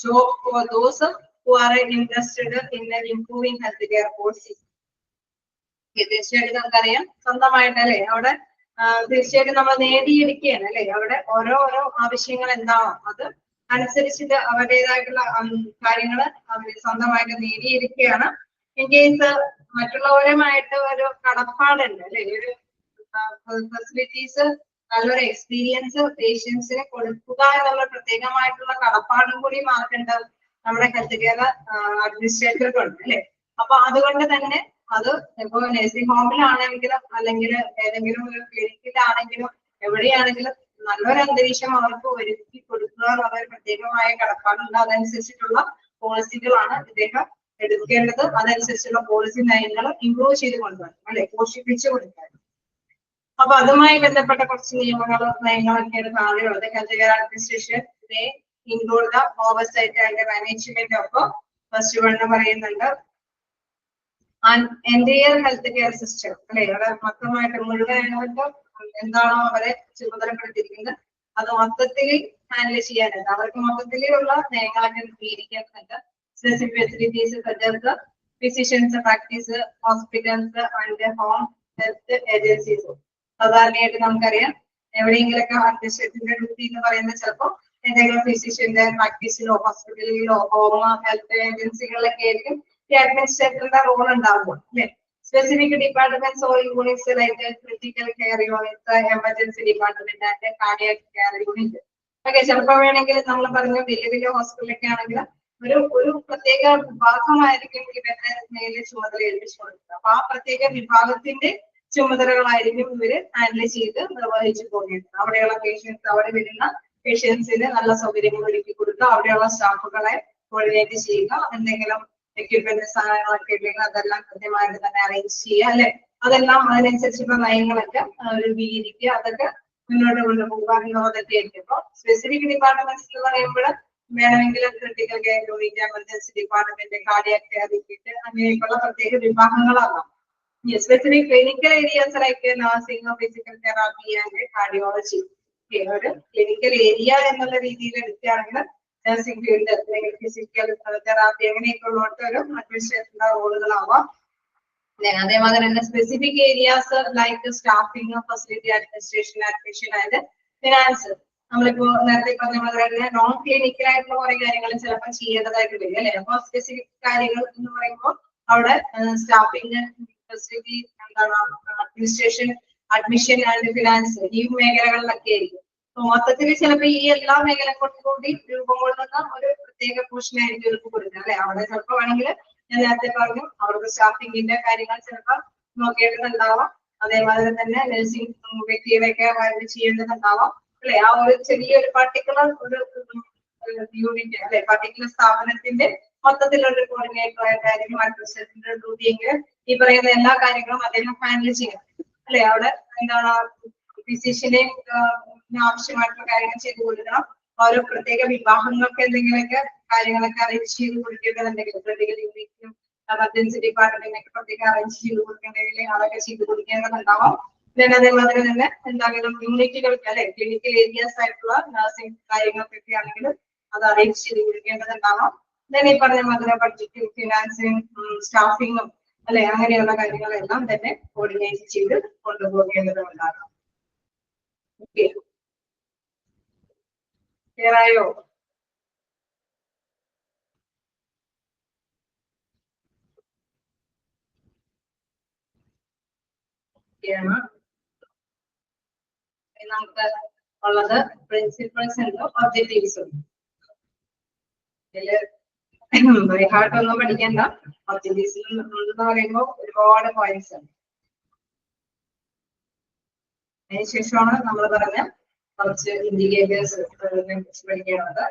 job for those who are interested in improving healthcare policies. തീർച്ചയായിട്ടും നമുക്കറിയാം സ്വന്തമായിട്ട് അല്ലെ അവിടെ തീർച്ചയായിട്ടും നമ്മൾ നേടിയെടുക്കുകയാണ് അല്ലെ. അവിടെ ഓരോ ആവശ്യങ്ങൾ എന്താണോ അത് അനുസരിച്ചിട്ട് അവരുടേതായിട്ടുള്ള കാര്യങ്ങൾ അവർ സ്വന്തമായിട്ട് നേടിയെടുക്കുകയാണ്. ഇൻ കേസ് മറ്റുള്ളവരുമായിട്ട് ഒരു കടപ്പാടുണ്ട് അല്ലെ, ഒരു ഫെസിലിറ്റീസ് നല്ലൊരു എക്സ്പീരിയൻസ് പേഷ്യൻസിന് കൊടുക്കുക എന്നുള്ള പ്രത്യേകമായിട്ടുള്ള കടപ്പാടും കൂടി മാർക്കുണ്ട് നമ്മുടെ ഹെൽത്ത് കെയർ അഡ്മിനിസ്ട്രേറ്റർക്കുണ്ട് അല്ലെ. അപ്പൊ അതുകൊണ്ട് തന്നെ അത് ഇപ്പൊ നഴ്സിംഗ് ഹോമിലാണെങ്കിലും അല്ലെങ്കിൽ ഏതെങ്കിലും ഒരു ക്ലിനിക്കിലാണെങ്കിലും എവിടെയാണെങ്കിലും നല്ലൊരു അന്തരീക്ഷം അവർക്ക് ഒരുക്കി കൊടുക്കുക എന്നുള്ള ഒരു പ്രത്യേകമായ കടപ്പാടുണ്ട്. അതനുസരിച്ചിട്ടുള്ള പോളിസികളാണ് ഇദ്ദേഹം എടുക്കേണ്ടത്. അതനുസരിച്ചുള്ള പോളിസി നയങ്ങൾ ഇംപ്രൂവ് ചെയ്ത് കൊണ്ടുവരണം അല്ലെ, പോഷിപ്പിച്ചു കൊടുക്കാൻ. അപ്പൊ അതുമായി ബന്ധപ്പെട്ട കുറച്ച് നയങ്ങളൊക്കെയാണ് താഴെയുള്ളത്. Health care administration include the oversight and management of first one പറയുന്നുണ്ട് എൻറ്റയർ ഹെൽത്ത് കെയർ സിസ്റ്റം അല്ലെ, അവിടെ മൊത്തമായിട്ട് മുഴുവനായിട്ട് എന്താണോ അവരെ ചുമതലപ്പെടുത്തിയിരിക്കുന്നത് അത് മൊത്തത്തിൽ ഹാൻഡിൽ ചെയ്യാനുണ്ട്. അവർക്ക് മൊത്തത്തിലുള്ള നയങ്ങളൊക്കെ സ്വീകരിക്കാനുണ്ട്. Specific facilities suggest physicians practice hospitals and home health agencies. സാധാരണയായിട്ട് നമുക്കറിയാം എവിടെയെങ്കിലൊക്കെ അഡ്മിനിസ്ട്രേറ്റീവിന്റെ ഡ്യൂട്ടി എന്ന് പറയുന്നത് ചിലപ്പോൾ എന്തെങ്കിലും ഫിസിഷ്യന്റെ പ്രാക്ടീസിലോ ഹോസ്പിറ്റലിലോ ഹോം ഹെൽത്ത് ഏജൻസികളിലൊക്കെ ആയിരിക്കും ഈ അഡ്മിനിസ്ട്രേറ്ററിന്റെ റോൾ ഉണ്ടാവുക അല്ലെ. Specific departments or units like critical care units, emergency department and cardiac care unit. Okay, ചിലപ്പോൾ വേണമെങ്കിൽ നമ്മൾ പറഞ്ഞ വലിയ വലിയ ഹോസ്പിറ്റലൊക്കെ ആണെങ്കിൽ ഒരു പ്രത്യേക വിഭാഗമായിരിക്കും ഇവരുടെ മേലെ ചുമതല ഏൽപ്പിച്ചു കൊടുക്കുക. അപ്പൊ ആ പ്രത്യേക വിഭാഗത്തിന്റെ ചുമതലകളായിരിക്കും ഇവര് ഹാൻഡിൽ ചെയ്ത് നിർവഹിച്ചു പോകുന്നത്. അവിടെയുള്ള പേഷ്യൻസ്, അവിടെ വരുന്ന പേഷ്യൻസിന് നല്ല സൗകര്യങ്ങൾ ഒരുക്കി കൊടുക്കുക, അവിടെയുള്ള സ്റ്റാഫുകളെ കോർഡിനേറ്റ് ചെയ്യുക, എന്തെങ്കിലും എക്യുപ്മെന്റ് സാധനങ്ങളൊക്കെ ഉണ്ടെങ്കിൽ അതെല്ലാം കൃത്യമായിട്ട് തന്നെ അറേഞ്ച് ചെയ്യുക അല്ലെ. അതെല്ലാം അതിനനുസരിച്ചുള്ള നയങ്ങളൊക്കെ രൂപീകരിക്കുക, അതൊക്കെ മുന്നോട്ട് കൊണ്ടുപോകുക എന്നുള്ളതൊക്കെ ആയിരിക്കും. അപ്പൊ സ്പെസിഫിക് ഡിപ്പാർട്ട്മെന്റ്സ് എന്ന് പറയുമ്പോൾ വേണമെങ്കിൽ critical care unit, emergency department, cardiac care unit അങ്ങനെയൊക്കെയുള്ള പ്രത്യേക വിഭാഗങ്ങളാകാം. Specific clinical areas like nursing, physical therapy and cardiology. ഒരു ക്ലിനിക്കൽ ഏരിയ എന്നുള്ള രീതിയിൽ എടുക്കുകയാണെങ്കിൽ നഴ്സിംഗ് ഫീൽഡ് അല്ലെങ്കിൽ ഫിസിക്കൽ തെറാപ്പി അങ്ങനെയൊക്കെ ഉള്ളവർക്ക് ഒരു അഡ്മിനിസ്ട്രേറ്ററിന്റെ റോളുകളാവാം. അതേമാതിരി തന്നെ specific areas like staffing, facility administration, admission and finance. നമ്മളിപ്പോ നേരത്തെ പറഞ്ഞ നോൺ ക്ലിനിക്കൽ ആയിട്ടുള്ള കുറെ കാര്യങ്ങൾ ചിലപ്പോൾ ചെയ്യേണ്ടതായിട്ട് വരും അല്ലെ. അപ്പൊ സ്പെസിഫിക് കാര്യങ്ങൾ എന്ന് പറയുമ്പോൾ അവിടെ സ്റ്റാഫിംഗ്, ഫെസിലിറ്റി, എന്താണ് അഡ്മിനിസ്ട്രേഷൻ, അഡ്മിഷൻ ആൻഡ് ഫിനാൻസ് ഈ മേഖലകളിലൊക്കെ ആയിരിക്കും. മൊത്തത്തിൽ ചിലപ്പോൾ ഈ എല്ലാ മേഖലകൾക്കും കൂടി രൂപം കൊള്ളുന്ന ഒരു പ്രത്യേക പോർഷൻ ആയിരിക്കും ഇവർക്ക് കൊടുക്കുക അല്ലെ. അവിടെ ചിലപ്പോൾ വേണമെങ്കിൽ ഞാൻ നേരത്തെ പറഞ്ഞു അവർക്ക് സ്റ്റാഫിങ്ങിന്റെ കാര്യങ്ങൾ ചിലപ്പോൾ നോക്കേണ്ടതുണ്ടാവാം. അതേമാതിരി തന്നെ നഴ്സിംഗ് വ്യക്തികളെയൊക്കെ ഹാൻഡിൽ ചെയ്യേണ്ടതുണ്ടാവാം അല്ലെ. ആ ഒരു ചെറിയൊരു പർട്ടിക്കുലർ ഒരു യൂണിറ്റ് അല്ലെ, പർട്ടിക്കുലർ സ്ഥാപനത്തിന്റെ മൊത്തത്തിലുള്ള കോർഡിനേറ്റർ ആയിട്ടായിരിക്കും അഡ്മിനിസ്ട്രേറ്ററിന്റെ ഡ്യൂട്ടി എങ്കിൽ ഈ പറയുന്ന എല്ലാ കാര്യങ്ങളും അദ്ദേഹം ഹാൻഡിൽ ചെയ്യണം അല്ലെ. അവിടെ എന്താണ് ഫിസിഷ്യനെ ആവശ്യമായിട്ടുള്ള കാര്യങ്ങൾ ചെയ്തു കൊടുക്കണം. ഓരോ പ്രത്യേക വിഭാഗങ്ങൾക്ക് എന്തെങ്കിലുമൊക്കെ കാര്യങ്ങളൊക്കെ അറേഞ്ച് ചെയ്ത് കൊടുക്കേണ്ടതുണ്ടെങ്കിൽ ക്രിട്ടിക്കൽ യൂണിറ്റും എമർജൻസി ഡിപ്പാർട്ട്മെന്റിനൊക്കെ പ്രത്യേകം അറേഞ്ച് ചെയ്ത് കൊടുക്കേണ്ടെങ്കിൽ അതൊക്കെ ചെയ്ത് കൊടുക്കേണ്ടതുണ്ടാവാം. പിന്നെ അതേമാതിരി തന്നെ എന്തെങ്കിലും യൂണിറ്റുകൾക്ക് അല്ലെ ക്ലിനിക്കൽ ഏരിയാസ് ആയിട്ടുള്ള നഴ്സിംഗ് കാര്യങ്ങൾക്കൊക്കെ ആണെങ്കിൽ അത് അറേഞ്ച് ചെയ്ത് കൊടുക്കേണ്ടതുണ്ടാവാം. ഈ പറഞ്ഞ മാതിരി ബഡ്ജറ്റും ഫിനാൻസിങ്, സ്റ്റാഫിങ്ങും അല്ലെ അങ്ങനെയുള്ള കാര്യങ്ങളെല്ലാം തന്നെ കോർഡിനേറ്റ് ചെയ്ത് കൊണ്ടുപോകേണ്ടതുണ്ടാകാം. ഓക്കെ, ക്ലിയർ ആയോ? നമുക്ക് ഉള്ളത് പ്രിൻസിപ്പൾസ് ഉണ്ട്, ഒബ്ജക്റ്റീവ്സ് ഉണ്ട്. ഇതില് ബൈ ഹാർട്ട് ഒന്നും പഠിക്കണ്ട. ഒബ്ജക്റ്റീവ്സ് എന്ന് പറയുമ്പോൾ ഒരുപാട് പോയിന്റ്സ് ഉണ്ട്. അതിനുശേഷമാണ് നമ്മൾ പറഞ്ഞ കുറച്ച് ഇൻഡിക്കേറ്റേഴ്സ് പഠിക്കേണ്ടത്.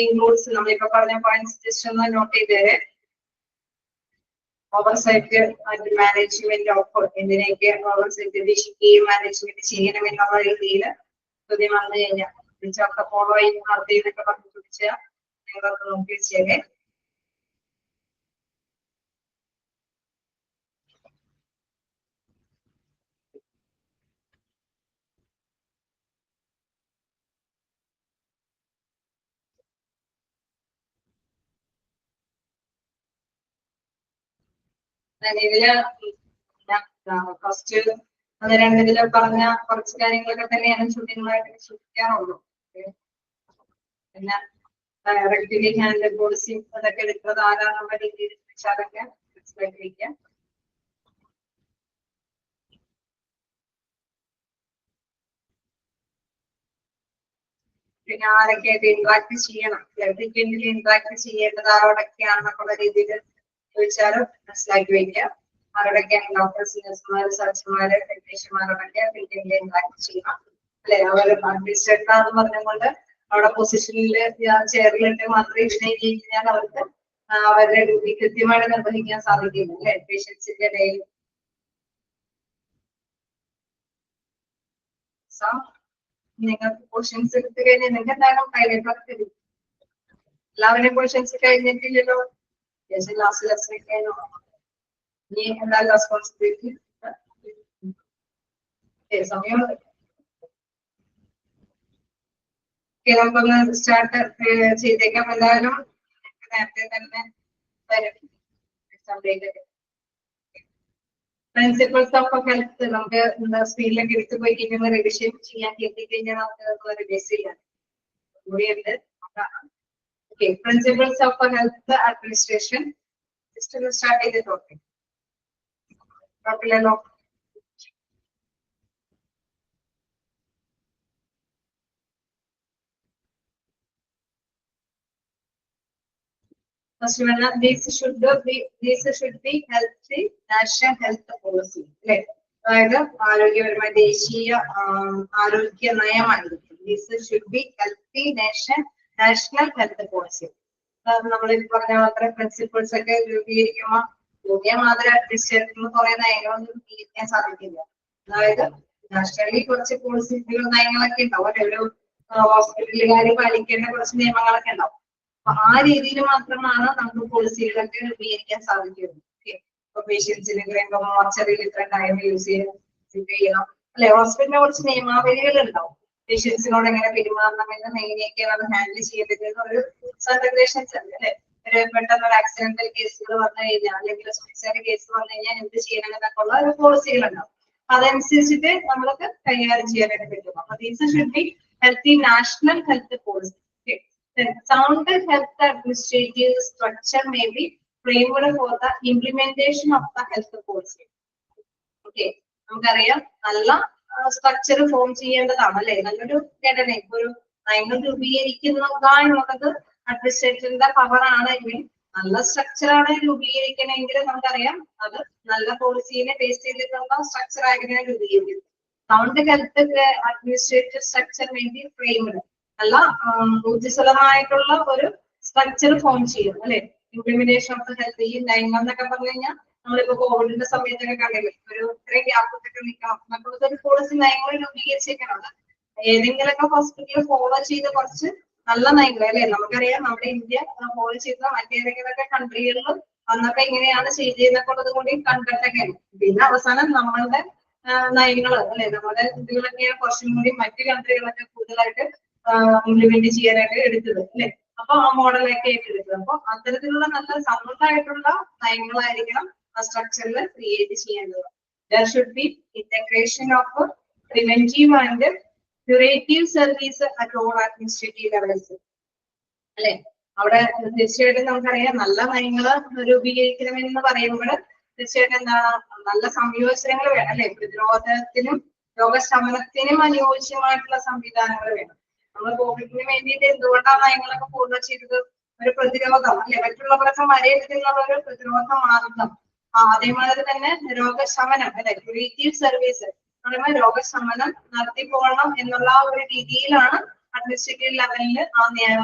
ഇൻക്ലൂഡ്സ് നമ്മളിപ്പോ പറഞ്ഞ പോയിന്റ്സ് ജസ്റ്റ് ഒന്ന് നോട്ട് ചെയ്തേരെ. ഓവർസൈറ്റ് ആൻഡ് മാനേജ്മെന്റ് ഓഫ് എന്തിനൊക്കെ ഓവർസൈറ്റ് വീക്ഷിക്കുകയും മാനേജ്മെന്റ് ചെയ്യണം എന്നുള്ള രീതിയിൽ ചോദ്യം വന്നു കഴിഞ്ഞാൽ ഒക്കെ ഫോളോ നടത്തിയെന്നൊക്കെ പറഞ്ഞു ചോദിച്ചാൽ നിങ്ങളൊക്കെ നോക്കി വെച്ചേരെ. ഇതില് ഫസ്റ്റ് അത് രണ്ടിതില് പറഞ്ഞ കുറച്ച് കാര്യങ്ങളൊക്കെ തന്നെയാണ് ചോദ്യങ്ങളായിട്ട് സൂക്ഷിക്കാറുള്ളൂ. പിന്നെ ഡയറക്റ്റ്ലി ഹാൻഡിൽ പോളിസി അതൊക്കെ എടുക്കുന്നത് ആരാന്നുള്ള രീതിയിൽ വെച്ചാലൊക്കെ മനസ്സിലാക്കിയിരിക്കാം. പിന്നെ ആരൊക്കെയായിട്ട് ഇന്ററാക്ട് ചെയ്യണം, ഫ്രീക്വന്റ്ലി ഇന്ററാക്ട് ചെയ്യേണ്ടത് ആരോടൊക്കെയാണെന്നുള്ള രീതിയിൽ ചോദിച്ചാലും മനസ്സിലാക്കി വയ്ക്കുക. ആരോടൊക്കെയാണ് ഡോക്ടേഴ്സ്, നഴ്സുമാര്, സർജന്മാര്, ടെക്നീഷ്യന്മാരോടൊക്കെ ഫ്രീക്വന്റ്ലി ഇന്ററാക്ട് ചെയ്യണം അല്ലെ. അവർ അഡ്മിനിസ്ട്രേറ്റർ എന്ന് പറഞ്ഞുകൊണ്ട് അവിടെ പൊസിഷനിൽ ചെയറിലിട്ട് മാത്രമേ ഇരുന്ന് കഴിഞ്ഞാൽ അവർക്ക് അവരുടെ ഡ്യൂട്ടി കൃത്യമായിട്ട് നിർവഹിക്കാൻ സാധിക്കില്ല അല്ലെ പേഷ്യൻസിന്റെ ഇടയിൽ. നിങ്ങൾക്ക് ക്വസ്റ്റ്യൻസ് എടുത്തു കഴിഞ്ഞാൽ നിങ്ങൾക്ക് എന്തായാലും കൈലേക്കൊക്കെ തരും. എല്ലാവരുടെയും ക്വസ്റ്റ്യൻസ് കഴിഞ്ഞിട്ടില്ലല്ലോ. ലാസ്റ്റ് ലെസൺ കഴിഞ്ഞോ? ഇനി എന്തായാലും റെസ്പോൺസിബിലിറ്റി സമയം നമുക്കൊന്ന് സ്റ്റാർട്ട് ചെയ്തേക്കാം. എന്തായാലും നേരത്തെ തന്നെ വരും. പ്രിൻസിപ്പിൾസ് ഓഫ് ഹെൽത്ത് നമുക്ക് എന്താ സ്പീഡിലൊക്കെ എടുത്തു പോയി കഴിഞ്ഞാൽ റിവിഷൻ ചെയ്യാൻ കേട്ടി കഴിഞ്ഞാൽ നമുക്ക് റിവൈസ് ചെയ്യാം കൂടിയുണ്ട്. Okay, principles of health administration just ഒന്ന് സ്റ്റാർട്ട് ചെയ്തിട്ടോക്കെ കുഴപ്പമില്ലല്ലോ. First one, this should be healthy national health policy. അതായത് ആരോഗ്യപരമായ ദേശീയ ആരോഗ്യ നയമായിരിക്കും. This should be healthy national health policy. നമ്മൾ പറഞ്ഞ മാത്രം പ്രിൻസിപ്പിൾസ് ഒക്കെ രൂപീകരിക്കുമ്പോൾ യൂണിയൻ മാതൃ അഡ്മിനിസ്ട്രേറ്ററിന് കുറെ നയങ്ങളൊന്നും രൂപീകരിക്കാൻ സാധിക്കില്ല. അതായത് നാഷണലി കുറച്ച് പോളിസികൾ നയങ്ങളൊക്കെ ഉണ്ടാവും. ഒരു ഹോസ്പിറ്റലുകാർ പാലിക്കേണ്ട കുറച്ച് നിയമങ്ങളൊക്കെ ഉണ്ടാവും. അപ്പൊ ആ രീതിയിൽ മാത്രമാണ് നമുക്ക് പോളിസികളൊക്കെ രൂപീകരിക്കാൻ സാധിക്കുന്നത്. ഇപ്പൊ പേഷ്യൻസിന് മോർച്ചറിയിൽ ഇത്ര ടൈം യൂസ് ചെയ്യണം അല്ലെ. ഹോസ്പിറ്റലിനെ കുറിച്ച് നിയമാവലികൾ ഉണ്ടാവും. പേഷ്യൻസിനോട് എങ്ങനെ പെരുമാറണമെന്ന് എങ്ങനെയൊക്കെയാണ് ഹാൻഡിൽ ചെയ്യേണ്ടത് ഒരു റെഗുലേഷൻസ് ഉണ്ട് അല്ലെ. ഒരു പെട്ടെന്ന് ഒരു ആക്സിഡന്റൽ കേസുകൾ വന്നു കഴിഞ്ഞാൽ അല്ലെങ്കിൽ സൂയിസൈഡ് കേസ് വന്നു കഴിഞ്ഞാൽ എന്ത് ചെയ്യണം എന്നൊക്കെ ഉള്ള ഒരു പോളിസികൾ ഉണ്ടാവും. അതനുസരിച്ചിട്ട് നമ്മൾക്ക് കൈകാര്യം ചെയ്യാനായിട്ട് പറ്റും. അപ്പൊ these should be healthy national health policy. Sound health administrative structure may be framed for the implementation of the health policy. Okay, നമുക്കറിയാം നല്ല സ്ട്രക്ചർ ഫോം ചെയ്യേണ്ടതാണ് അല്ലെ. നല്ലൊരു ഘടന ഇപ്പൊ ഒരു നയങ്ങൾ രൂപീകരിക്കുക എന്നുള്ളത് അഡ്മിനിസ്ട്രേറ്ററിന്റെ പവർ ആണെങ്കിൽ നല്ല സ്ട്രക്ചറാണ് രൂപീകരിക്കണമെങ്കിൽ നമുക്കറിയാം അത് നല്ല പോളിസിനെ ബേസ് ചെയ്തിട്ടുള്ള സ്ട്രക്ചർ ആയിരിക്കണം രൂപീകരിക്കുന്നത്. Sound health administrative structure may be framed നല്ല ഊർജ്ജസ്വലമായിട്ടുള്ള ഒരു സ്ട്രക്ചർ ഫോം ചെയ്യും അല്ലെ. ഇംപ്ലിമെന്റേഷൻ ഓഫ് ഹെൽത്ത് ഈ നയങ്ങൾ എന്നൊക്കെ പറഞ്ഞു കഴിഞ്ഞാൽ നമ്മളിപ്പോ കോവിഡിന്റെ സമയത്തൊക്കെ കണ്ടില്ലേ ഒരു ഇത്രയും ഗ്യാപ്പൊക്കെ നിൽക്കണം എന്നൊക്കെ ഒരു പോളിസി നയങ്ങൾ രൂപീകരിച്ചേക്കണം. ഏതെങ്കിലുമൊക്കെ ഹോസ്പിറ്റലിൽ ഫോളോ ചെയ്ത് കുറച്ച് നല്ല നയങ്ങൾ അല്ലെ. നമുക്കറിയാം നമ്മുടെ ഇന്ത്യ ഫോളോ ചെയ്ത മറ്റേതെങ്കിലുമൊക്കെ കൺട്രികളിൽ വന്നപ്പോ എങ്ങനെയാണ് ചെയ്തതെന്നൊക്കെ ഉള്ളത് കൂടി കണ്ടിട്ടൊക്കെ. പിന്നെ അവസാനം നമ്മളുടെ നയങ്ങൾ അല്ലെ നമ്മുടെ ഇതിലൊക്കെയാണ് കുറച്ചും കൂടി മറ്റു കൺട്രികളൊക്കെ കൂടുതലായിട്ട് ഇംപ്ലിമെന്റ് ചെയ്യാനായിട്ട് എടുത്തത് അല്ലെ. അപ്പൊ ആ മോഡലൊക്കെ ഏറ്റെടുത്തത്. അപ്പൊ അത്തരത്തിലുള്ള നല്ല സൗണ്ടായിട്ടുള്ള നയങ്ങളായിരിക്കണം ആ സ്ട്രക്ചറിൽ ക്രിയേറ്റ് ചെയ്യേണ്ടത്. There should be integration of preventive and curative service at all administrative levels. അല്ലെ, അവിടെ തീർച്ചയായിട്ടും നമുക്കറിയാം നല്ല നയങ്ങൾ രൂപീകരിക്കണമെന്ന് പറയുമ്പോൾ തീർച്ചയായിട്ടും എന്താണ് നല്ല സംയോജനങ്ങൾ വേണം അല്ലെ. പ്രതിരോധത്തിനും രോഗശമനത്തിനും അനുയോജ്യമായിട്ടുള്ള സംവിധാനങ്ങൾ വേണം. നമ്മൾ കോവിഡിന് വേണ്ടിയിട്ട് എന്തുകൊണ്ടാണ് നയങ്ങളൊക്കെ ഫോളോ ചെയ്തത്? ഒരു പ്രതിരോധം അല്ലെ, മറ്റുള്ളവരൊക്കെ വരരുതെന്നുള്ള ഒരു പ്രതിരോധ മാർഗം. അതേമാതിരി തന്നെ രോഗശമനം അല്ലെ, ക്യൂറേറ്റീവ് സർവീസ് രോഗശമനം നടത്തി പോകണം എന്നുള്ള ഒരു രീതിയിലാണ് അഡ്മിനിസ്ട്രേറ്റീവ് ലെവലിൽ ആ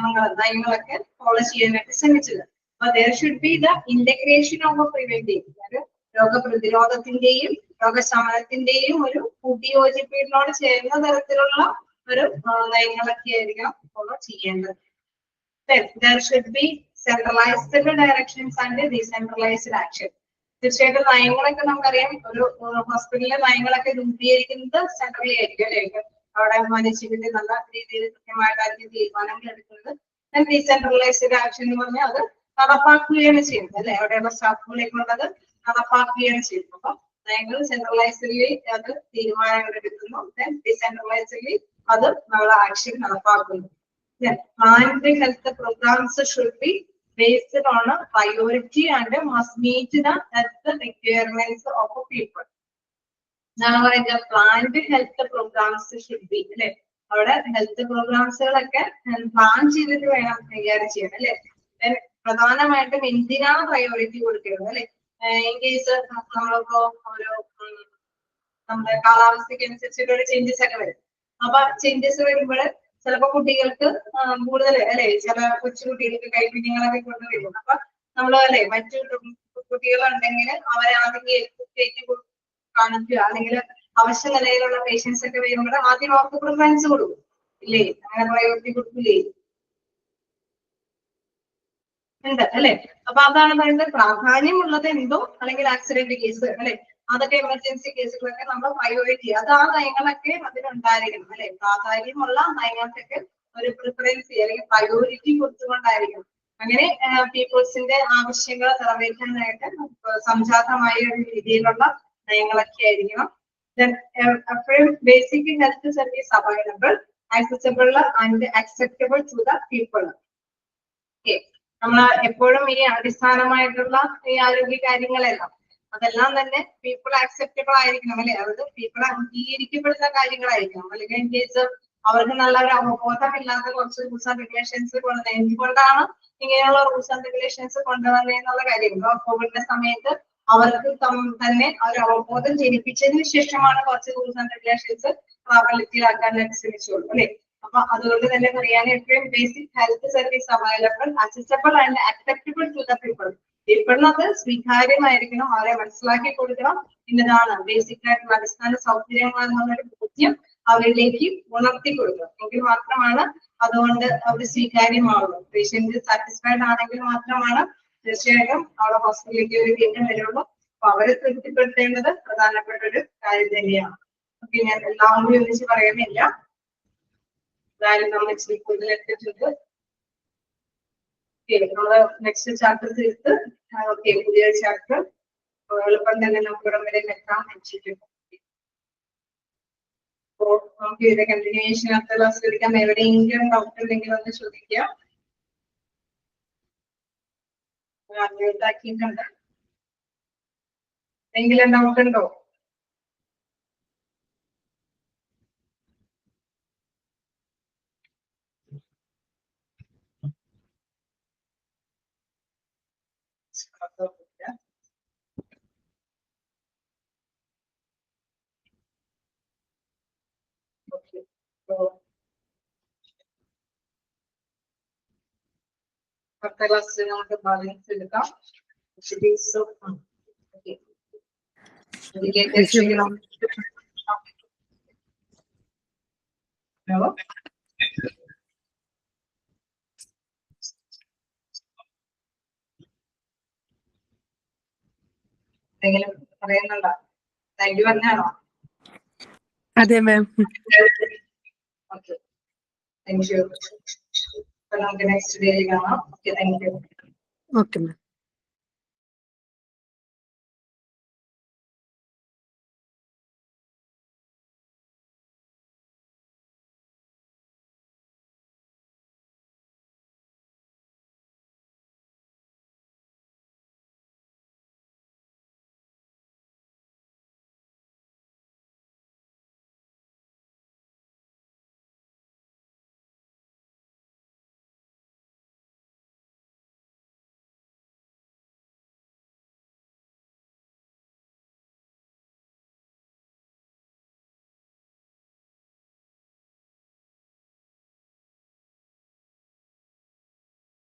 നയങ്ങളൊക്കെ ഫോളോ ചെയ്യാനായിട്ട് ശ്രമിച്ചത്. അപ്പൊ there should be the integration of preventive, രോഗപ്രതിരോധത്തിന്റെയും രോഗശമനത്തിന്റെയും ഒരു കൂട്ടിയോജിപ്പിനോട് ചേർന്ന തരത്തിലുള്ള ഒരു നയങ്ങളൊക്കെ ആയിരിക്കണം ഫോളോ ചെയ്യേണ്ടത്. There should be centralized directions and decentralized action. തീർച്ചയായിട്ടും നയങ്ങളൊക്കെ നമുക്കറിയാം ഒരു ഹോസ്പിറ്റലിലെ നയങ്ങളൊക്കെ രൂപീകരിക്കുന്നത് സെൻട്രലി ആയിരിക്കും അല്ലെ. അവിടെ മാനേജ്മെന്റ് നല്ല രീതിയിൽ കൃത്യമായിട്ടായിരിക്കും തീരുമാനങ്ങൾ എടുക്കുന്നത്. ഡീസെൻട്രലൈസ്ഡ് ആക്ഷൻ എന്ന് പറഞ്ഞാൽ അത് നടപ്പാക്കുകയാണ് ചെയ്യുന്നത് അല്ലെ. അവിടെയുള്ള സ്റ്റാഫുകളെ കൊണ്ടത് നടപ്പാക്കുകയാണ് ചെയ്യുന്നത്. അപ്പൊ നയങ്ങൾ സെൻട്രലൈസ്ഡ്ലി അത് തീരുമാനങ്ങൾ എടുക്കുന്നു. ഡീസെൻട്രലൈസ്ഡ്ലി അത് നമ്മൾ action നടപ്പാക്കുന്നു. Planned health programs should be based on a priority and must meet the health requirements of people. എന്നാണ് പറയുന്നത് planned health programs should be അല്ലെ. അവിടെ ഹെൽത്ത് പ്രോഗ്രാംസുകളൊക്കെ പ്ലാൻ ചെയ്തിട്ട് വേണം കൈകാര്യം ചെയ്യാൻ അല്ലെ. പ്രധാനമായിട്ടും എന്തിനാണ് പ്രയോറിറ്റി കൊടുക്കുന്നത് അല്ലെ. ഇൻ കേസ് നമ്മളിപ്പോ ഒരു നമ്മുടെ കാലാവസ്ഥയ്ക്ക് അനുസരിച്ചിട്ട് ഒരു ചേഞ്ചസ് ഒക്കെ വരും. അപ്പൊ ചേഞ്ചസ് വരുമ്പോൾ ചിലപ്പോ കുട്ടികൾക്ക് കൂടുതൽ അല്ലെ ചില കൊച്ചുകുട്ടികൾക്ക് കൈപ്പിഞ്ഞങ്ങളൊക്കെ കൊണ്ടുവരും. അപ്പൊ നമ്മൾ അല്ലെ മറ്റു കുട്ടികളുണ്ടെങ്കിൽ അവരെ ആദ്യം കയറ്റി കാണിക്കുക, അല്ലെങ്കിൽ അവശ്യ നിലയിലുള്ള പേഷ്യൻസ് ഒക്കെ വരുമ്പോൾ ആദ്യം അവർക്ക് പ്രിഫറൻസ് കൊടുക്കും ഇല്ലേ? അങ്ങനെ പ്രയോറിറ്റി കൊടുക്കില്ലേ? ഉണ്ട് അല്ലെ? അപ്പൊ അതാണ് പറയുന്നത്, പ്രാധാന്യമുള്ളത് എന്തോ അല്ലെങ്കിൽ ആക്സിഡന്റ് കേസ് അല്ലെ, അതൊക്കെ എമർജൻസി കേസുകളൊക്കെ നമ്മൾ പ്രയോറിറ്റി, അത് ആ നയങ്ങളൊക്കെ അതിനുണ്ടായിരിക്കണം അല്ലെ. പ്രാധാന്യമുള്ള നയങ്ങൾക്കൊക്കെ ഒരു പ്രിഫറൻസ് അല്ലെങ്കിൽ പ്രയോറിറ്റി കൊടുത്തുകൊണ്ടായിരിക്കണം. അങ്ങനെ പീപ്പിൾസിന്റെ ആവശ്യങ്ങൾ നിറവേറ്റാനായിട്ട് സംജാതമായ ഒരു രീതിയിലുള്ള നയങ്ങളൊക്കെ ആയിരിക്കണം. എപ്പോഴും basic health service available, accessible and acceptable to the people. നമ്മൾ എപ്പോഴും ഈ അടിസ്ഥാനമായിട്ടുള്ള ഈ ആരോഗ്യ കാര്യങ്ങളെല്ലാം അതെല്ലാം തന്നെ പീപ്പിൾ ആക്സെപ്റ്റബിൾ ആയിരിക്കണം അല്ലെ. അത് പീപ്പിൾ അംഗീകരിക്കപ്പെടുന്ന കാര്യങ്ങളായിരിക്കണം. അല്ലെങ്കിൽ ഇൻ കേസ് അവർക്ക് നല്ല ഒരു അവബോധമില്ലാത്ത കുറച്ച് റൂൾസ് ആൻഡ് റെഗുലേഷൻസ് എന്തുകൊണ്ടാണ് ഇങ്ങനെയുള്ള റൂൾസ് ആൻഡ് റെഗുലേഷൻസ് കൊണ്ടുവന്നതെന്നുള്ള കാര്യം കോവിഡിന്റെ സമയത്ത് അവർക്ക് തന്നെ ഒരു അവബോധം ജനിപ്പിച്ചതിന് ശേഷമാണ് കുറച്ച് റൂൾസ് ആൻഡ് റെഗുലേഷൻസ് പ്രാബല്യത്തിലാക്കാനായിട്ട് ശ്രമിച്ചുള്ളൂ അല്ലെ. അപ്പൊ അതുകൊണ്ട് തന്നെ പറയാൻ എപ്പോഴും basic health service available, accessible and acceptable to the people. പീപ്പിളിനത് സ്വീകാര്യമായിരിക്കണം, അവരെ മനസ്സിലാക്കി കൊടുക്കണം. ഇന്നതാണ് ബേസിക് ആയിട്ടുള്ള അടിസ്ഥാന സൗകര്യങ്ങൾ എന്നുള്ളൊരു ബോധ്യം അവരിലേക്ക് ഉണർത്തി കൊടുക്കണം. എങ്കിൽ മാത്രമാണ് അതുകൊണ്ട് അവർ സ്വീകാര്യമാവുള്ളൂ. പേഷ്യന്റ് സാറ്റിസ്ഫൈഡ് ആണെങ്കിൽ മാത്രമാണ് തീർച്ചയായിട്ടും അവിടെ ഹോസ്പിറ്റലിലേക്ക് ഒരു വീണ്ടും വരുള്ളൂ. അപ്പൊ അവരെ തൃപ്തിപ്പെടുത്തേണ്ടത് പ്രധാനപ്പെട്ട ഒരു കാര്യം തന്നെയാണ്. ഓക്കെ, ഞാൻ എല്ലാം കൂടി ഒന്നിച്ച് പറയുന്നില്ല, എന്തായാലും നമ്മൾ ഇച്ചിരി കൂടുതൽ എടുത്തിട്ടുണ്ട്. നമ്മള് നെക്സ്റ്റ് ചാപ്റ്റർ തീർത്ത് ഓക്കെ പുതിയ ചാപ്റ്റർ എളുപ്പം തന്നെ നമുക്ക് ഇവിടെ വരെ എത്താൻ വെച്ചിട്ടുണ്ട്. അപ്പോ നമുക്ക് ഇതിന്റെ കണ്ടിന്യൂവേഷൻ അടുത്ത ക്ലാസ് എടുക്കാം. എവിടെയെങ്കിലും ഡൗട്ട് ഉണ്ടെങ്കിൽ ഒന്ന് ചോദിക്കാം. ആക്കിയിട്ടുണ്ട്, എന്തെങ്കിലും ഡൗട്ട് ഉണ്ടോ? അടുത്ത ക്ലാസ്സിൽ നമുക്ക് ബാലൻസ് എടുക്കാം. ഹലോ, എന്തെങ്കിലും പറയുന്നുണ്ടോ? താങ്ക് യു പറഞ്ഞാണോ? അതെ മാം. Okay, thank you. അപ്പൊ നമുക്ക് നെക്സ്റ്റ് ഡേ കാണാം. Okay, thank you. Okay ma'am.